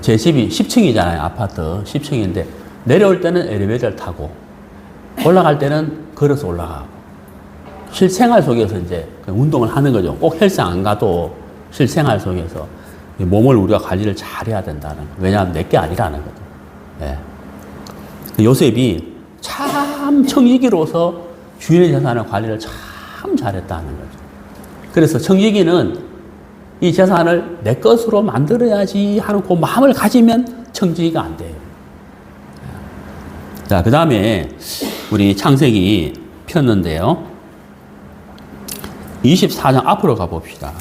제 집이 10층이잖아요. 아파트 10층인데 내려올 때는 엘리베이터를 타고 올라갈 때는 걸어서 올라가고 실생활 속에서 이제 운동을 하는 거죠. 꼭 헬스장 안 가도 실생활 속에서 몸을 우리가 관리를 잘 해야 된다는 거예요. 왜냐하면 내게 아니라는 거죠. 네. 요셉이 참 청지기로서 주인의 재산의 관리를 참 잘했다는 거죠. 그래서 청지기는 이 재산을 내 것으로 만들어야지 하는 그 마음을 가지면 청지기가 안 돼요. 자, 그 다음에 우리 창세기 폈는데요. 24장 앞으로 가봅시다.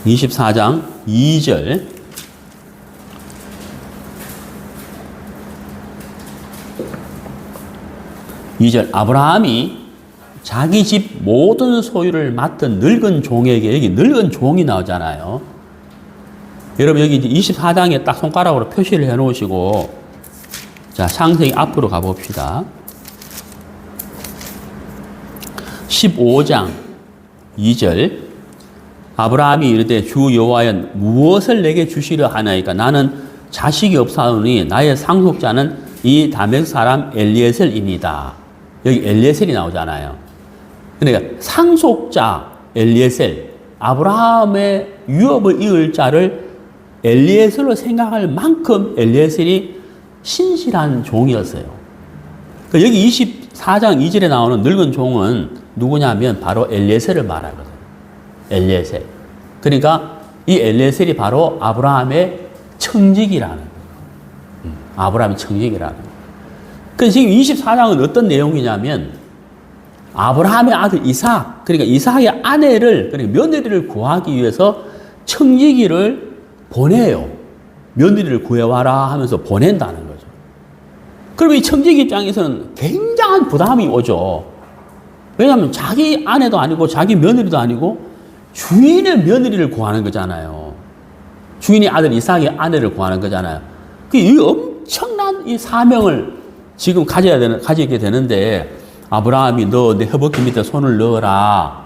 24장 2절. 아브라함이 자기 집 모든 소유를 맡은 늙은 종에게, 여기 늙은 종이 나오잖아요. 여러분 여기 이제 24장에 딱 손가락으로 표시를 해 놓으시고, 자, 창세기 앞으로 가봅시다. 15장 2절. 아브라함이 이르되 주 여호와여 무엇을 내게 주시려 하나이까? 나는 자식이 없사오니 나의 상속자는 이 다메섹 사람 엘리에셀입니다. 여기 엘리에셀이 나오잖아요. 그러니까 상속자 엘리에셀, 아브라함의 유업을 이을 자를 엘리에셀로 생각할 만큼 엘리에셀이 신실한 종이었어요. 여기 24장 2절에 나오는 늙은 종은 누구냐면 바로 엘리에셀을 말하거든요. 엘리에셀. 그러니까 이 엘리에셀이 바로 아브라함의 청직이라는 거예요. 아브라함의 청직이라는 거예요. 그래서 지금 24장은 어떤 내용이냐면 아브라함의 아들 이삭, 그러니까 이삭의 아내를, 그러니까 며느리를 구하기 위해서 청지기를 보내요. 며느리를 구해와라 하면서 보낸다는 거죠. 그러면 이 청지기 입장에서는 굉장한 부담이 오죠. 왜냐하면 자기 아내도 아니고 자기 며느리도 아니고 주인의 며느리를 구하는 거잖아요. 주인의 아들 이삭의 아내를 구하는 거잖아요. 이 엄청난 이 사명을 지금 가지게 되는데, 아브라함이 너 내 허벅지 밑에 손을 넣어라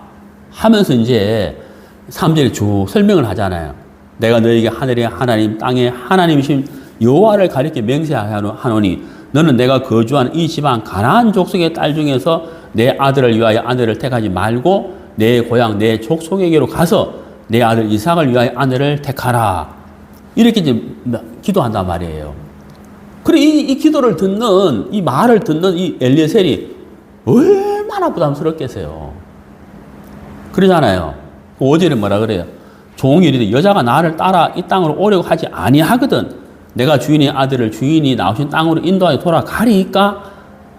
하면서 이제 3절에 쭉 설명을 하잖아요. 내가 너에게 하늘의 하나님, 땅의 하나님이신 여호와를 가리켜 맹세하노니 너는 내가 거주하는 이 지방 가나안 족속의 딸 중에서 내 아들을 위하여 아내를 택하지 말고 내 고향 내 족속에게로 가서 내 아들 이삭을 위하여 아내를 택하라. 이렇게 이제 기도한단 말이에요. 그래 이 기도를 듣는, 이 말을 듣는 이 엘리에셀이 얼마나 부담스럽겠어요. 그러잖아요. 5절에 뭐라 그래요? 종이 이르되 여자가 나를 따라 이 땅으로 오려고 하지 아니하거든 내가 주인의 아들을 주인이 나오신 땅으로 인도하여 돌아가리까?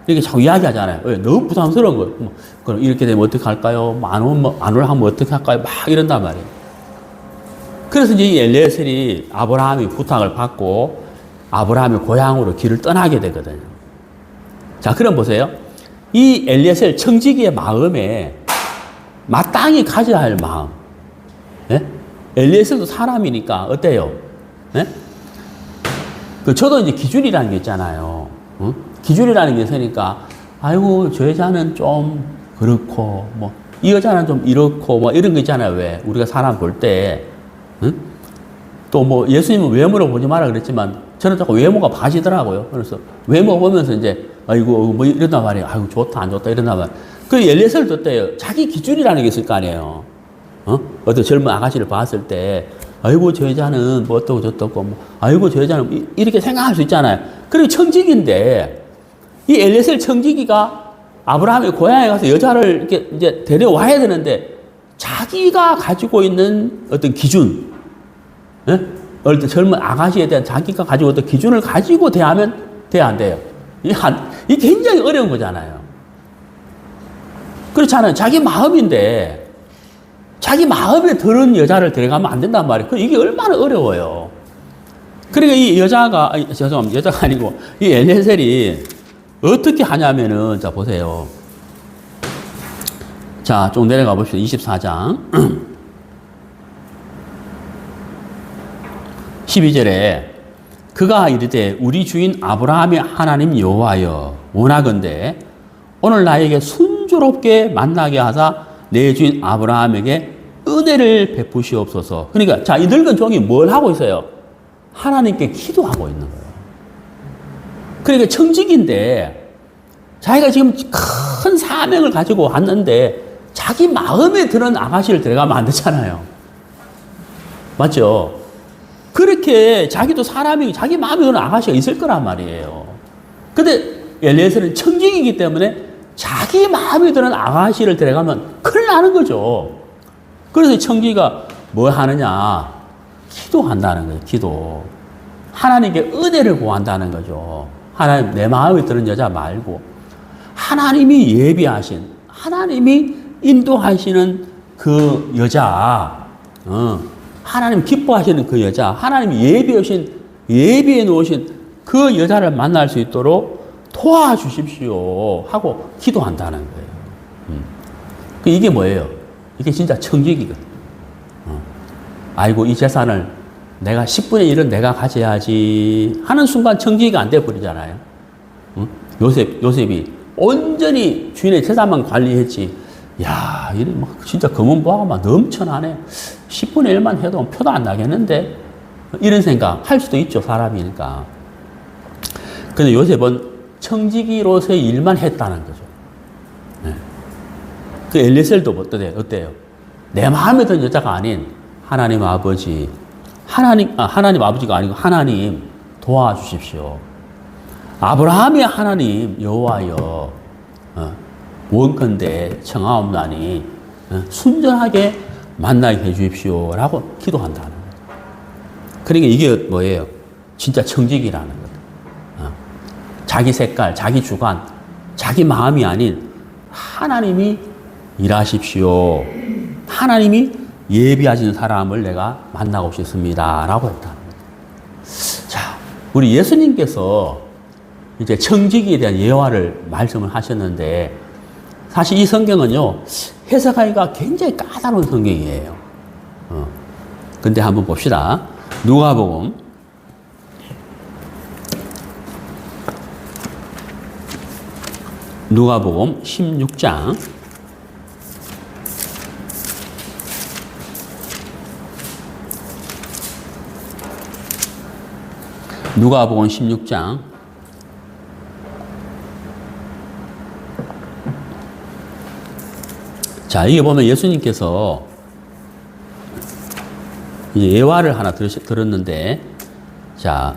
이렇게 자꾸 이야기하잖아요. 왜? 너무 부담스러운 거예요. 그럼 이렇게 되면 어떻게 할까요? 안 오면 어떻게 할까요? 막 이런단 말이에요. 그래서 이제 이 엘리에셀이 아브라함이 부탁을 받고 아브라함의 고향으로 길을 떠나게 되거든요. 자, 그럼 보세요. 이 엘리에셀 청지기의 마음에 마땅히 가져야 할 마음. 예? 엘리에셀도 사람이니까 어때요? 예? 저도 이제 기준이라는 게 있잖아요. 응? 기준이라는 게 있으니까, 아이고, 저 여자는 좀 그렇고, 뭐, 이 여자는 좀 이렇고, 뭐, 이런 거 있잖아요. 왜? 우리가 사람 볼 때, 응? 또 뭐, 예수님은 외모로 보지 마라 그랬지만, 저는 자꾸 외모가 봐지더라고요. 그래서 외모 보면서 이제, 아이고, 뭐, 이런단 말이에요. 아이고, 좋다, 안 좋다, 이런단 말이에요. 그 엘리에셀도 어때요? 자기 기준이라는 게 있을 거 아니에요. 어떤 젊은 아가씨를 봤을 때, 아이고, 저 여자는 뭐 어떻고 저떻고, 뭐, 아이고, 저 여자는 이렇게 생각할 수 있잖아요. 그리고 청지기인데, 이 엘리에셀 청지기가 아브라함의 고향에 가서 여자를 이렇게 이제 데려와야 되는데, 자기가 가지고 있는 어떤 기준, 예? 어떤 젊은 아가씨에 대한 자기가 가지고 어떤 기준을 가지고 대하면 돼야 안 돼요. 이게 굉장히 어려운 거잖아요. 그렇잖아요. 자기 마음인데, 자기 마음에 드는 여자를 데려가면 안 된단 말이에요. 이게 얼마나 어려워요. 그러니까 이 여자가, 죄송합니다. 여자가 아니고, 이 엘리에셀이 어떻게 하냐면은, 자, 보세요. 자, 좀 내려가 봅시다. 24장. 12절에, 그가 이르되, 우리 주인 아브라함의 하나님 여호와여, 원하건대, 오늘 나에게 순조롭게 만나게 하사, 내 주인 아브라함에게 은혜를 베푸시옵소서. 그러니까, 자, 이 늙은 종이 뭘 하고 있어요? 하나님께 기도하고 있는 거예요. 그러니까 청직인데, 자기가 지금 큰 사명을 가지고 왔는데, 자기 마음에 드는 아가씨를 데려가면 안 되잖아요. 맞죠? 그렇게 자기도 사람이, 자기 마음에 드는 아가씨가 있을 거란 말이에요. 근데 엘리에셀은 청직이기 때문에 자기 마음에 드는 아가씨를 데려가면 큰일 나는 거죠. 그래서 청지가 뭐 하느냐? 기도한다는 거예요. 기도. 하나님께 은혜를 구한다는 거죠. 하나님, 내 마음에 드는 여자 말고 하나님이 예비하신, 하나님이 인도하시는 그 여자, 하나님 기뻐하시는 그 여자, 하나님이 예비해 놓으신 그 여자를 만날 수 있도록 도와주십시오 하고 기도한다는 거예요. 이게 뭐예요? 이게 진짜 청직이거든. 아이고, 이 재산을 내가 10분의 1은 내가 가져야지 하는 순간 청지기가 안 돼버리잖아요. 요셉이 온전히 주인의 재산만 관리했지. 야, 이래 막 진짜 검은 보화가 막 넘쳐나네. 10분의 1만 해도 표도 안 나겠는데? 이런 생각 할 수도 있죠, 사람이니까. 근데 요셉은 청지기로서의 일만 했다는 거죠. 네. 그 엘리셀도 어때요? 내 마음에 든 여자가 아닌 하나님 아버지, 하나님 아버지가 아니고 하나님 도와주십시오. 아브라함의 하나님 여호와여, 원컨대 청하옵나니 순전하게 만나게 해주십시오 라고 기도한다는 거예요. 그러니까 이게 뭐예요? 진짜 청직이라는 거예요. 자기 색깔, 자기 주관, 자기 마음이 아닌 하나님이 일하십시오. 하나님이 예비하신 사람을 내가 만나고 싶습니다 라고 했다는 거예요. 자, 우리 예수님께서 이제 청지기에 대한 예화를 말씀을 하셨는데, 사실 이 성경은요, 해석하기가 굉장히 까다로운 성경이에요. 근데 한번 봅시다. 누가복음 16장. 누가복음 16장. 자, 여기 보면 예수님께서 이제 예화를 하나 들었는데, 자,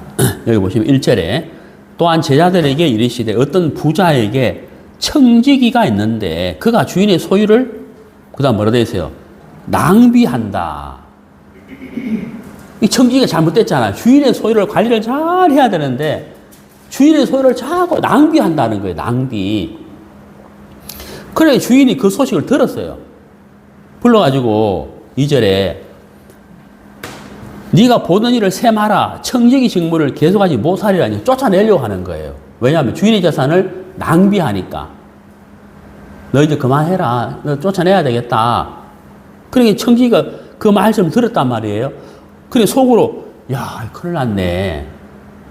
여기 보시면 1절에 또한 제자들에게 이르시되 어떤 부자에게 청지기가 있는데 그가 주인의 소유를, 그 다음 뭐라 되어 있어요? 낭비한다. 이 청지기가 잘못됐잖아요. 주인의 소유를 관리를 잘 해야 되는데 주인의 소유를 자꾸 낭비한다는 거예요. 낭비. 그래 주인이 그 소식을 들었어요. 불러가지고 2절에 네가 보던 일을 세마라. 청지기 직무를 계속하지 못하리라니 쫓아내려고 하는 거예요. 왜냐하면 주인의 재산을 낭비하니까. 너 이제 그만해라. 너 쫓아내야 되겠다. 그러니까 청지기가 그 말씀을 들었단 말이에요. 그래 속으로 야, 큰일 났네.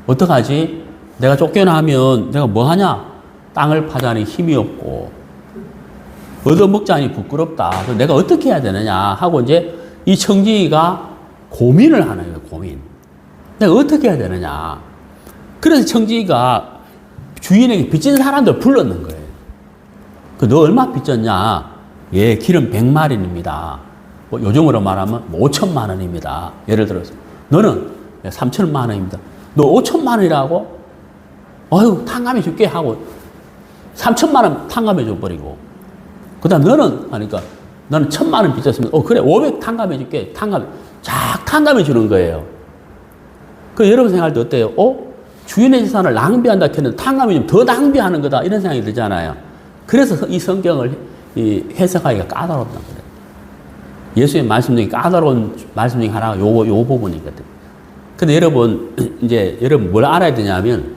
어떡하지? 내가 쫓겨나면 내가 뭐 하냐? 땅을 파자니 힘이 없고 얻어먹자니 부끄럽다. 그래서 내가 어떻게 해야 되느냐 하고 이제 이 청지기가 고민을 하는 거예요. 고민. 내가 어떻게 해야 되느냐. 그래서 청지기가 주인에게 빚진 사람들 불렀는 거예요. 너 얼마 빚졌냐? 예, 기름 100마린입니다. 뭐 요즘으로 말하면 5천만 원입니다. 예를 들어서 너는 3천만 원입니다. 너 5천만 원이라고? 어휴, 탕감해 줄게 하고 3천만 원 탕감해 줘버리고, 그 다음 너는 하니까 너는 1,000만 원 빚졌으면 그래 500 탕감해 줄게. 쫙 탕감해 주는 거예요. 그 여러분 생각할 때 어때요? 주인의 재산을 낭비한다 했는데 탕감이 좀 더 낭비하는 거다 이런 생각이 들잖아요. 그래서 이 성경을 해석하기가 까다롭단 말이에요. 예수의 말씀 중에 까다로운 말씀 중에 하나가 요 부분이거든요. 근데 여러분 뭘 알아야 되냐면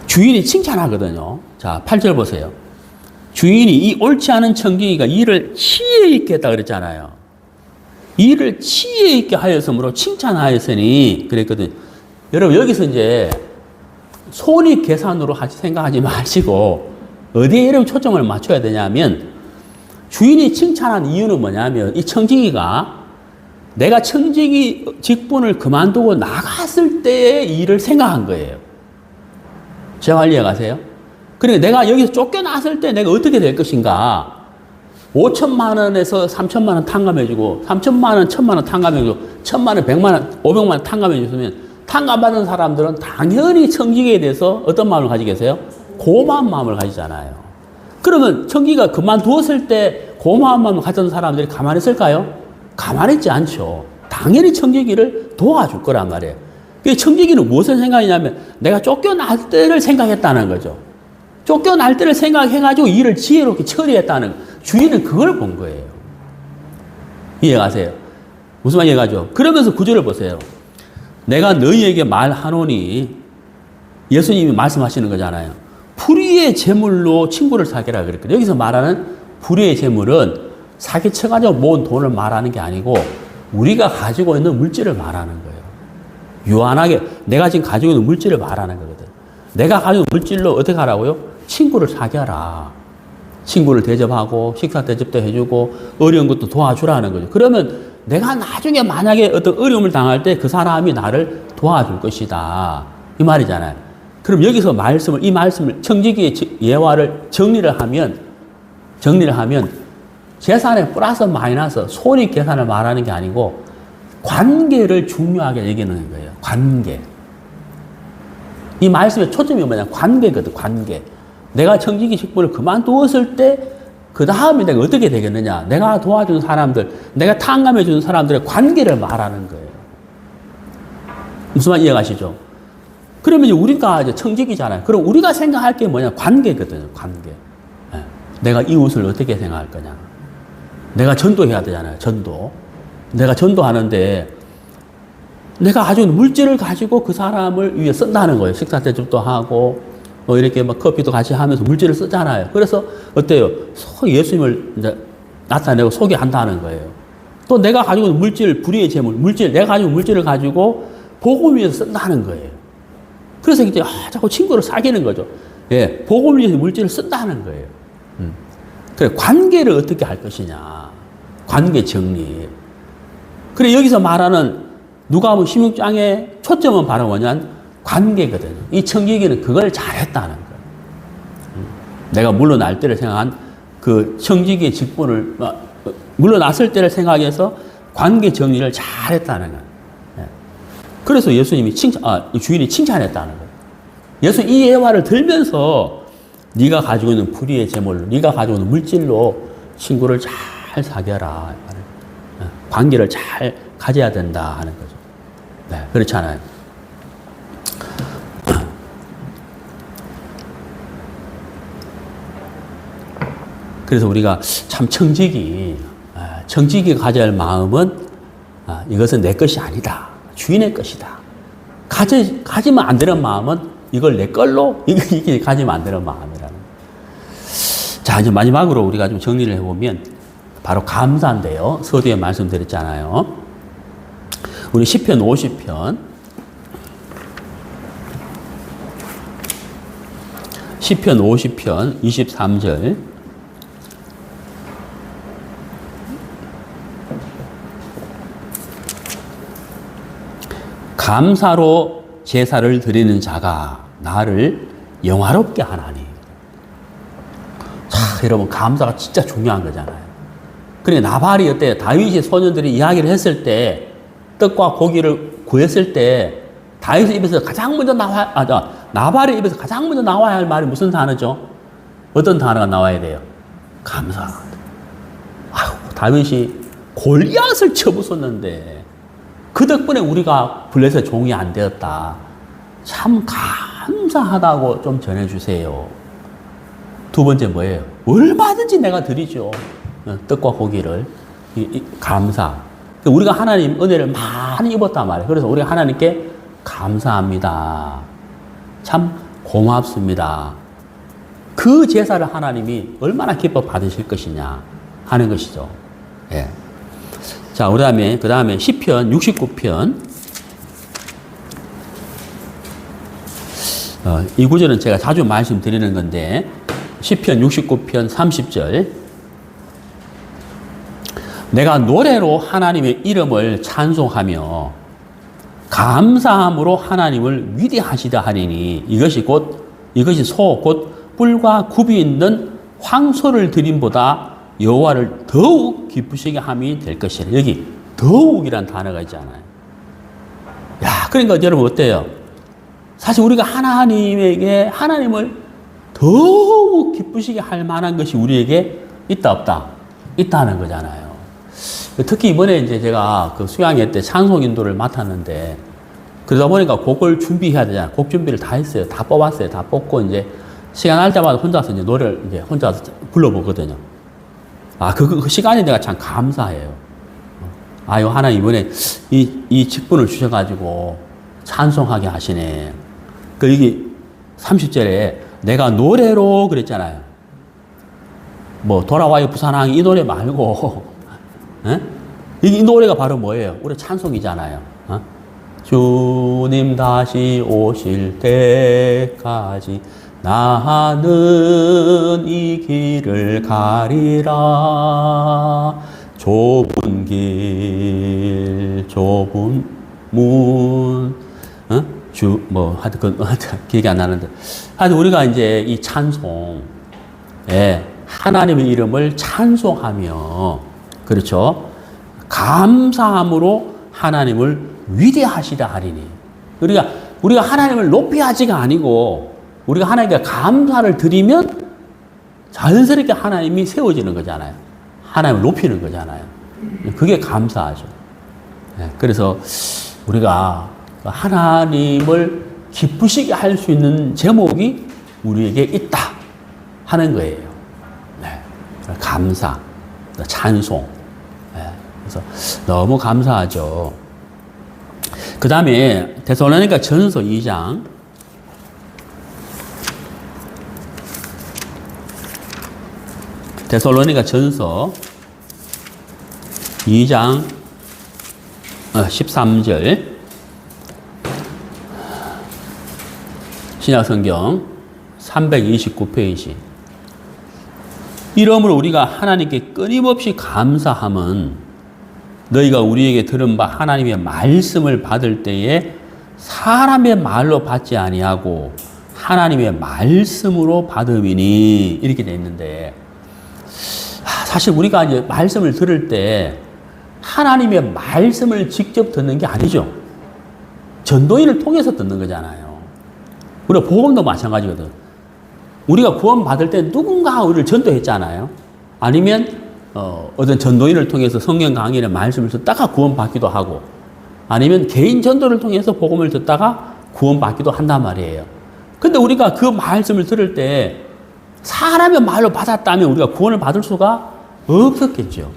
주인이 칭찬하거든요. 자, 8절 보세요. 주인이 이 옳지 않은 청지기가 일을 치에 있게 했다 그랬잖아요. 일을 치에 있게 하였으므로 칭찬하였으니 그랬거든요. 여러분 여기서 이제 손익 계산으로 생각하지 마시고 어디에 여러분 초점을 맞춰야 되냐면, 주인이 칭찬한 이유는 뭐냐면 이 청지기가 내가 청지기 직분을 그만두고 나갔을 때의 일을 생각한 거예요. 제 말 이해가세요? 그러니까 내가 여기서 쫓겨났을 때 내가 어떻게 될 것인가. 5천만 원에서 3천만 원 탕감해주고 3천만 원, 1,000만 원 탕감해주고 1,000만 원, 100만 원, 500만 원 탕감해줬으면 탕감받은 사람들은 당연히 청지기에 대해서 어떤 마음을 가지게 계세요? 고마운 마음을 가지잖아요. 그러면 청지기가 그만두었을 때 고마운 마음을 가진 사람들이 가만히 있을까요? 가만히 있지 않죠. 당연히 청지기를 도와줄 거란 말이에요. 청지기는 무엇을 생각했냐면 내가 쫓겨날 때를 생각했다는 거죠. 쫓겨날 때를 생각해가지고 일을 지혜롭게 처리했다는 거예요. 주인은 그걸 본 거예요. 이해가세요? 무슨 말 얘기하죠? 그러면서 구절을 보세요. 내가 너희에게 말하노니 예수님이 말씀하시는 거잖아요. 불의의 재물로 친구를 사귀라 그랬거든요. 여기서 말하는 불의의 재물은 사기쳐가지고 모은 돈을 말하는 게 아니고 우리가 가지고 있는 물질을 말하는 거예요. 유한하게 내가 지금 가지고 있는 물질을 말하는 거거든. 내가 가지고 있는 물질로 어떻게 하라고요? 친구를 사귀어라. 친구를 대접하고 식사 대접도 해주고 어려운 것도 도와주라는 거죠. 그러면 내가 나중에 만약에 어떤 어려움을 당할 때 그 사람이 나를 도와줄 것이다. 이 말이잖아요. 그럼 여기서 이 말씀을 청지기의 예화를 정리를 하면 재산의 플러스 마이너스 손익 계산을 말하는 게 아니고 관계를 중요하게 얘기하는 거예요. 관계. 이 말씀의 초점이 뭐냐? 관계거든, 관계. 내가 청지기 직분을 그만두었을 때 그 다음에 내가 어떻게 되겠느냐? 내가 도와준 사람들, 내가 탕감해 주는 사람들의 관계를 말하는 거예요. 무슨 말 이해가시죠? 그러면 이제 우리가 이제 청지기잖아요. 그럼 우리가 생각할 게 뭐냐? 관계거든요, 관계. 네. 내가 이웃을 어떻게 생각할 거냐? 내가 전도해야 되잖아요, 전도. 내가 전도하는데 내가 가지고 있는 물질을 가지고 그 사람을 위해 쓴다는 거예요. 식사 대접도 하고 뭐 이렇게 막 커피도 같이 하면서 물질을 쓰잖아요. 그래서 어때요? 예수님을 이제 나타내고 소개한다는 거예요. 또 내가 가지고 있는 물질, 불의의 재물, 내가 가지고 있는 물질을 가지고 복음 위해서 쓴다는 거예요. 그래서 이제 자꾸 친구를 사귀는 거죠. 예, 복음 위해서 물질을 쓴다는 거예요. 그래, 관계를 어떻게 할 것이냐. 관계 정리. 그래, 여기서 말하는 누가복음 16장의 초점은 바로 뭐냐면 관계거든요. 이 청지기는 그걸 잘했다는 거예요. 내가 물러날 때를 생각한 그 청지기의 직분을, 물러났을 때를 생각해서 관계 정리를 잘했다는 거예요. 그래서 예수님이 주인이 칭찬했다는 거예요. 예수 이 예화를 들면서 네가 가지고 있는 불의의 재물로, 네가 가지고 있는 물질로 친구를 잘 사귀어라. 관계를 잘 가져야 된다 하는 거죠. 네, 그렇잖아요. 그래서 우리가 참 청지기가 가져야 할 마음은 이것은 내 것이 아니다. 주인의 것이다. 가지면 안 되는 마음은 이걸 내 걸로 이게 가지면 안 되는 마음이라는. 자, 이제 마지막으로 우리가 좀 정리를 해보면 바로 감사인데요. 서두에 말씀드렸잖아요. 우리 시편 50편. 시편 50편 23절. 감사로 제사를 드리는 자가 나를 영화롭게 하나니. 자, 여러분, 감사가 진짜 중요한 거잖아요. 그러니까 나발이 어때요? 다윗의 소년들이 이야기를 했을 때, 떡과 고기를 구했을 때, 다윗의 입에서 가장 먼저 나발의 입에서 가장 먼저 나와야 할 말이 무슨 단어죠? 어떤 단어가 나와야 돼요? 감사. 다윗이 골리앗을 쳐부쉈는데, 그 덕분에 우리가 블레셋 종이 안 되었다. 참 감사하다고 좀 전해주세요. 두 번째 뭐예요? 얼마든지 내가 드리죠. 떡과 고기를. 감사. 우리가 하나님 은혜를 많이 입었단 말이에요. 그래서 우리가 하나님께 감사합니다. 참 고맙습니다. 그 제사를 하나님이 얼마나 기뻐 받으실 것이냐 하는 것이죠. 예. 자, 그 다음에 시편 69편. 이 구절은 제가 자주 말씀드리는 건데, 시편 69편 30절. 내가 노래로 하나님의 이름을 찬송하며 감사함으로 하나님을 위대하시다 하리니 이것이 곧 뿔과 굽이 있는 황소를 드림보다 여호와를 더욱 기쁘시게 함이 될 것이라. 여기 더욱이란 단어가 있잖아요. 야, 그러니까 여러분 어때요? 사실 우리가 하나님을 더욱 기쁘시게 할 만한 것이 우리에게 있다 없다? 있다는 거잖아요. 특히 이번에 이제 제가 그 수양회 때 찬송 인도를 맡았는데, 그러다 보니까 곡을 준비해야 되잖아요. 곡 준비를 다 했어요. 다 뽑았어요. 다 뽑고 이제 시간 날 때마다 혼자서 이제 노래를 이제 혼자서 불러보거든요. 그 시간에 내가 참 감사해요. 아유, 하나님 이번에 이 직분을 주셔가지고 찬송하게 하시네. 그 여기 30절에 내가 노래로 그랬잖아요. 뭐 돌아와요 부산항 이 노래 말고 이 노래가 바로 뭐예요? 우리 찬송이잖아요. 주님 다시 오실 때까지 나는 이 길을 가리라. 좁은 길, 좁은 문, 하여튼 기억이 안 나는데. 하여튼 우리가 이제 이 찬송, 하나님의 이름을 찬송하며, 그렇죠? 감사함으로 하나님을 위대하시다 하리니. 우리가 하나님을 높이 하지가 아니고, 우리가 하나님께 감사를 드리면 자연스럽게 하나님이 세워지는 거잖아요. 하나님을 높이는 거잖아요. 그게 감사하죠. 그래서 우리가 하나님을 기쁘시게 할 수 있는 제목이 우리에게 있다 하는 거예요. 감사, 찬송. 그래서 너무 감사하죠. 그 다음에 데살로니가 전서 2장. 데살로니가 전서 2장 13절 신약성경 329페이지. 이러므로 우리가 하나님께 끊임없이 감사함은 너희가 우리에게 들은 바 하나님의 말씀을 받을 때에 사람의 말로 받지 아니하고 하나님의 말씀으로 받음이니 이렇게 되어 있는데, 사실 우리가 이제 말씀을 들을 때 하나님의 말씀을 직접 듣는 게 아니죠. 전도인을 통해서 듣는 거잖아요. 우리가 복음도 마찬가지거든. 우리가 구원받을 때 누군가 우리를 전도했잖아요. 아니면 어떤 전도인을 통해서 성경 강의의 말씀을 듣다가 구원받기도 하고, 아니면 개인 전도를 통해서 복음을 듣다가 구원받기도 한단 말이에요. 근데 우리가 그 말씀을 들을 때 사람의 말로 받았다면 우리가 구원을 받을 수가 없었겠죠.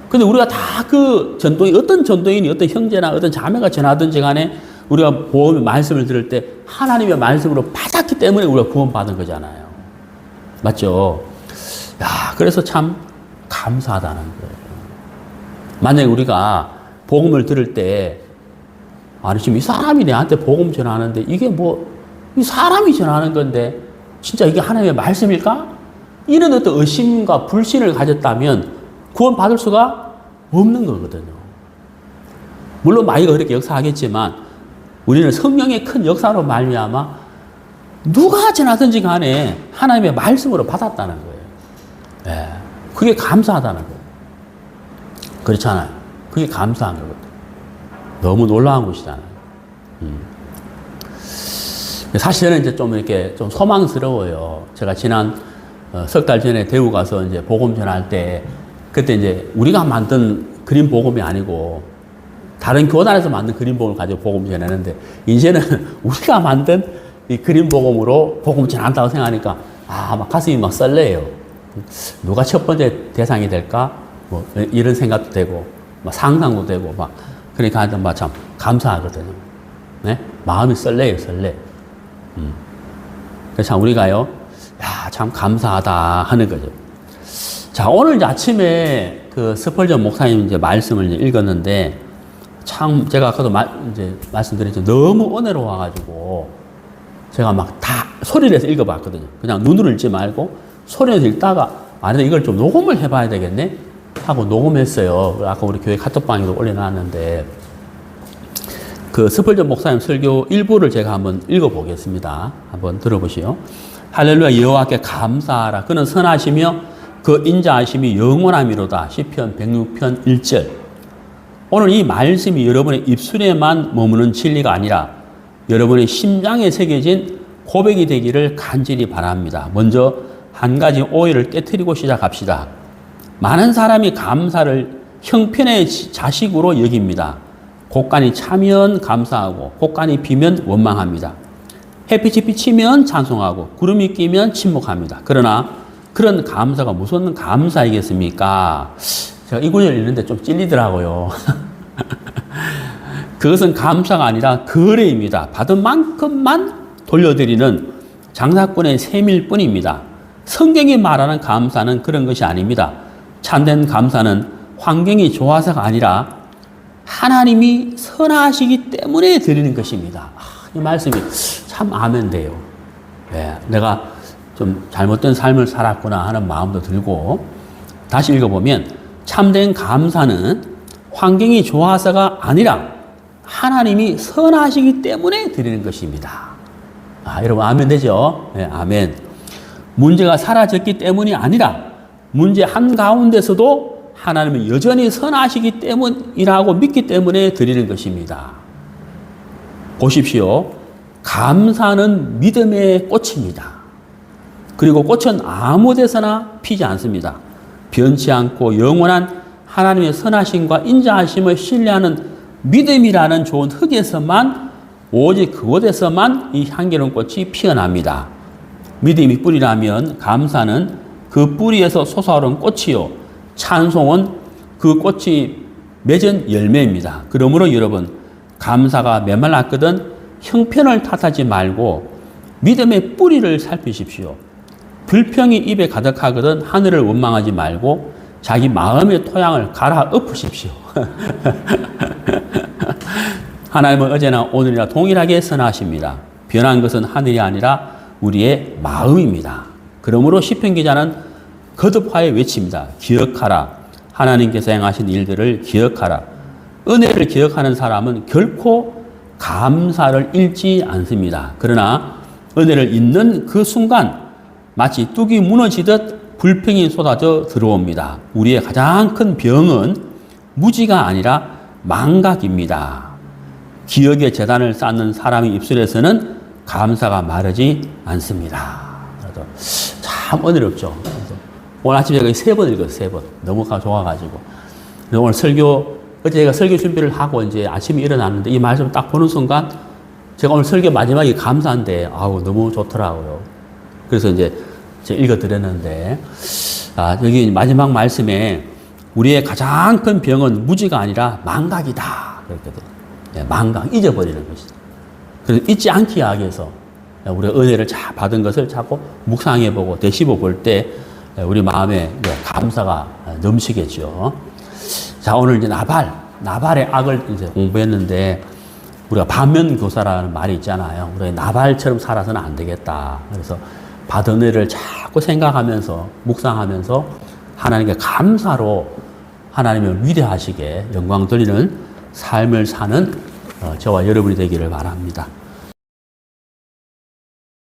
근데 우리가 다 그 전도인, 어떤 전도인이 어떤 형제나 어떤 자매가 전하든지 간에 우리가 복음의 말씀을 들을 때 하나님의 말씀으로 받았기 때문에 우리가 구원받은 거잖아요. 맞죠? 그래서 참 감사하다는 거예요. 만약에 우리가 복음을 들을 때, 아니, 지금 이 사람이 내한테 복음 전하는데 이게 이 사람이 전하는 건데 진짜 이게 하나님의 말씀일까? 이런 어떤 의심과 불신을 가졌다면 구원받을 수가 없는 거거든요. 물론 마귀가 그렇게 역사하겠지만 우리는 성령의 큰 역사로 말미암아 누가 전하든지 간에 하나님의 말씀으로 받았다는 거예요. 그게 감사하다는 거예요. 그렇잖아요. 그게 감사한 거거든요. 너무 놀라운 것이잖아요. 사실은 이제 좀 이렇게 좀 소망스러워요. 제가 지난 석 달 전에 대구 가서 이제 복음 전할 때, 그때 이제 우리가 만든 그림 복음이 아니고 다른 교단에서 만든 그림 복음을 가지고 복음 전하는데, 이제는 우리가 만든 이 그림 복음으로 복음 전한다고 생각하니까 막 가슴이 막 설레요. 누가 첫 번째 대상이 될까? 이런 생각도 되고, 상상도 되고, 그러니까 참 감사하거든요. 네? 마음이 설레요, 설레. 그래서 참 우리가요, 참 감사하다 하는 거죠. 자, 오늘 이제 아침에 그 스펄전 목사님 이제 말씀을 이제 읽었는데, 참 제가 아까도 이제 말씀드렸죠. 너무 은혜로워가지고 제가 막 다 소리를 내서 읽어봤거든요. 그냥 눈으로 읽지 말고 소리내서 읽다가, 아니다, 이걸 좀 녹음을 해봐야 되겠네 하고 녹음했어요. 아까 우리 교회 카톡방에도 올려놨는데, 그 스펄전 목사님 설교 일부를 제가 한번 읽어보겠습니다. 한번 들어보시오. 할렐루야. 여호와께 감사하라. 그는 선하시며 그 인자하심이 영원함이로다. 시편 106편 1절. 오늘 이 말씀이 여러분의 입술에만 머무는 진리가 아니라 여러분의 심장에 새겨진 고백이 되기를 간절히 바랍니다. 먼저 한 가지 오해를 깨트리고 시작합시다. 많은 사람이 감사를 형편의 자식으로 여깁니다. 곡간이 차면 감사하고 곡간이 비면 원망합니다. 햇빛이 비치면 찬송하고 구름이 끼면 침묵합니다. 그러나 그런 감사가 무슨 감사이겠습니까? 제가 이 구절 읽는데 좀 찔리더라고요. 그것은 감사가 아니라 거래입니다. 받은 만큼만 돌려드리는 장사꾼의 셈일 뿐입니다. 성경이 말하는 감사는 그런 것이 아닙니다. 참된 감사는 환경이 좋아서가 아니라 하나님이 선하시기 때문에 드리는 것입니다. 이 말씀이 참 아멘돼요. 네, 내가 좀 잘못된 삶을 살았구나 하는 마음도 들고, 다시 읽어보면 참된 감사는 환경이 좋아서가 아니라 하나님이 선하시기 때문에 드리는 것입니다. 여러분 아멘 되죠? 네, 아멘. 문제가 사라졌기 때문이 아니라 문제 한가운데서도 하나님은 여전히 선하시기 때문이라고 믿기 때문에 드리는 것입니다. 보십시오. 감사는 믿음의 꽃입니다. 그리고 꽃은 아무 데서나 피지 않습니다. 변치 않고 영원한 하나님의 선하심과 인자하심을 신뢰하는 믿음이라는 좋은 흙에서만, 오직 그곳에서만 이 향기로운 꽃이 피어납니다. 믿음이 뿌리라면 감사는 그 뿌리에서 솟아오른 꽃이요, 찬송은 그 꽃이 맺은 열매입니다. 그러므로 여러분, 감사가 메말랐거든 형편을 탓하지 말고 믿음의 뿌리를 살피십시오. 불평이 입에 가득하거든 하늘을 원망하지 말고 자기 마음의 토양을 갈아엎으십시오. 하나님은 어제나 오늘이나 동일하게 선하십니다. 변한 것은 하늘이 아니라 우리의 마음입니다. 그러므로 시편 기자는 거듭하여 외칩니다. 기억하라. 하나님께서 행하신 일들을 기억하라. 은혜를 기억하는 사람은 결코 감사를 잃지 않습니다. 그러나 은혜를 잊는 그 순간 마치 뚝이 무너지듯 불평이 쏟아져 들어옵니다. 우리의 가장 큰 병은 무지가 아니라 망각입니다. 기억의 재단을 쌓는 사람의 입술에서는 감사가 마르지 않습니다. 참 은혜롭죠. 오늘 아침에 제가 3번 읽었어요. 3번. 너무 좋아가지고. 오늘 어제 제가 설교 준비를 하고 이제 아침에 일어났는데 이 말씀을 딱 보는 순간 제가 오늘 설교 마지막에 감사한데 너무 좋더라고요. 그래서 이제 제가 읽어드렸는데, 여기 마지막 말씀에 우리의 가장 큰 병은 무지가 아니라 망각이다. 그랬거든요. 네, 망각, 잊어버리는 것이다. 그래서 잊지 않기 하기 위해서 우리가 은혜를 받은 것을 자꾸 묵상해보고 되씹어볼 때 우리 마음에 감사가 넘치겠죠. 자, 오늘 이제 나발의 악을 이제 공부했는데, 우리가 반면교사라는 말이 있잖아요. 우리가 나발처럼 살아서는 안 되겠다. 그래서 받은 은혜를 자꾸 생각하면서, 묵상하면서 하나님께 감사로 하나님을 위대하시게 영광 돌리는 삶을 사는 저와 여러분이 되기를 바랍니다.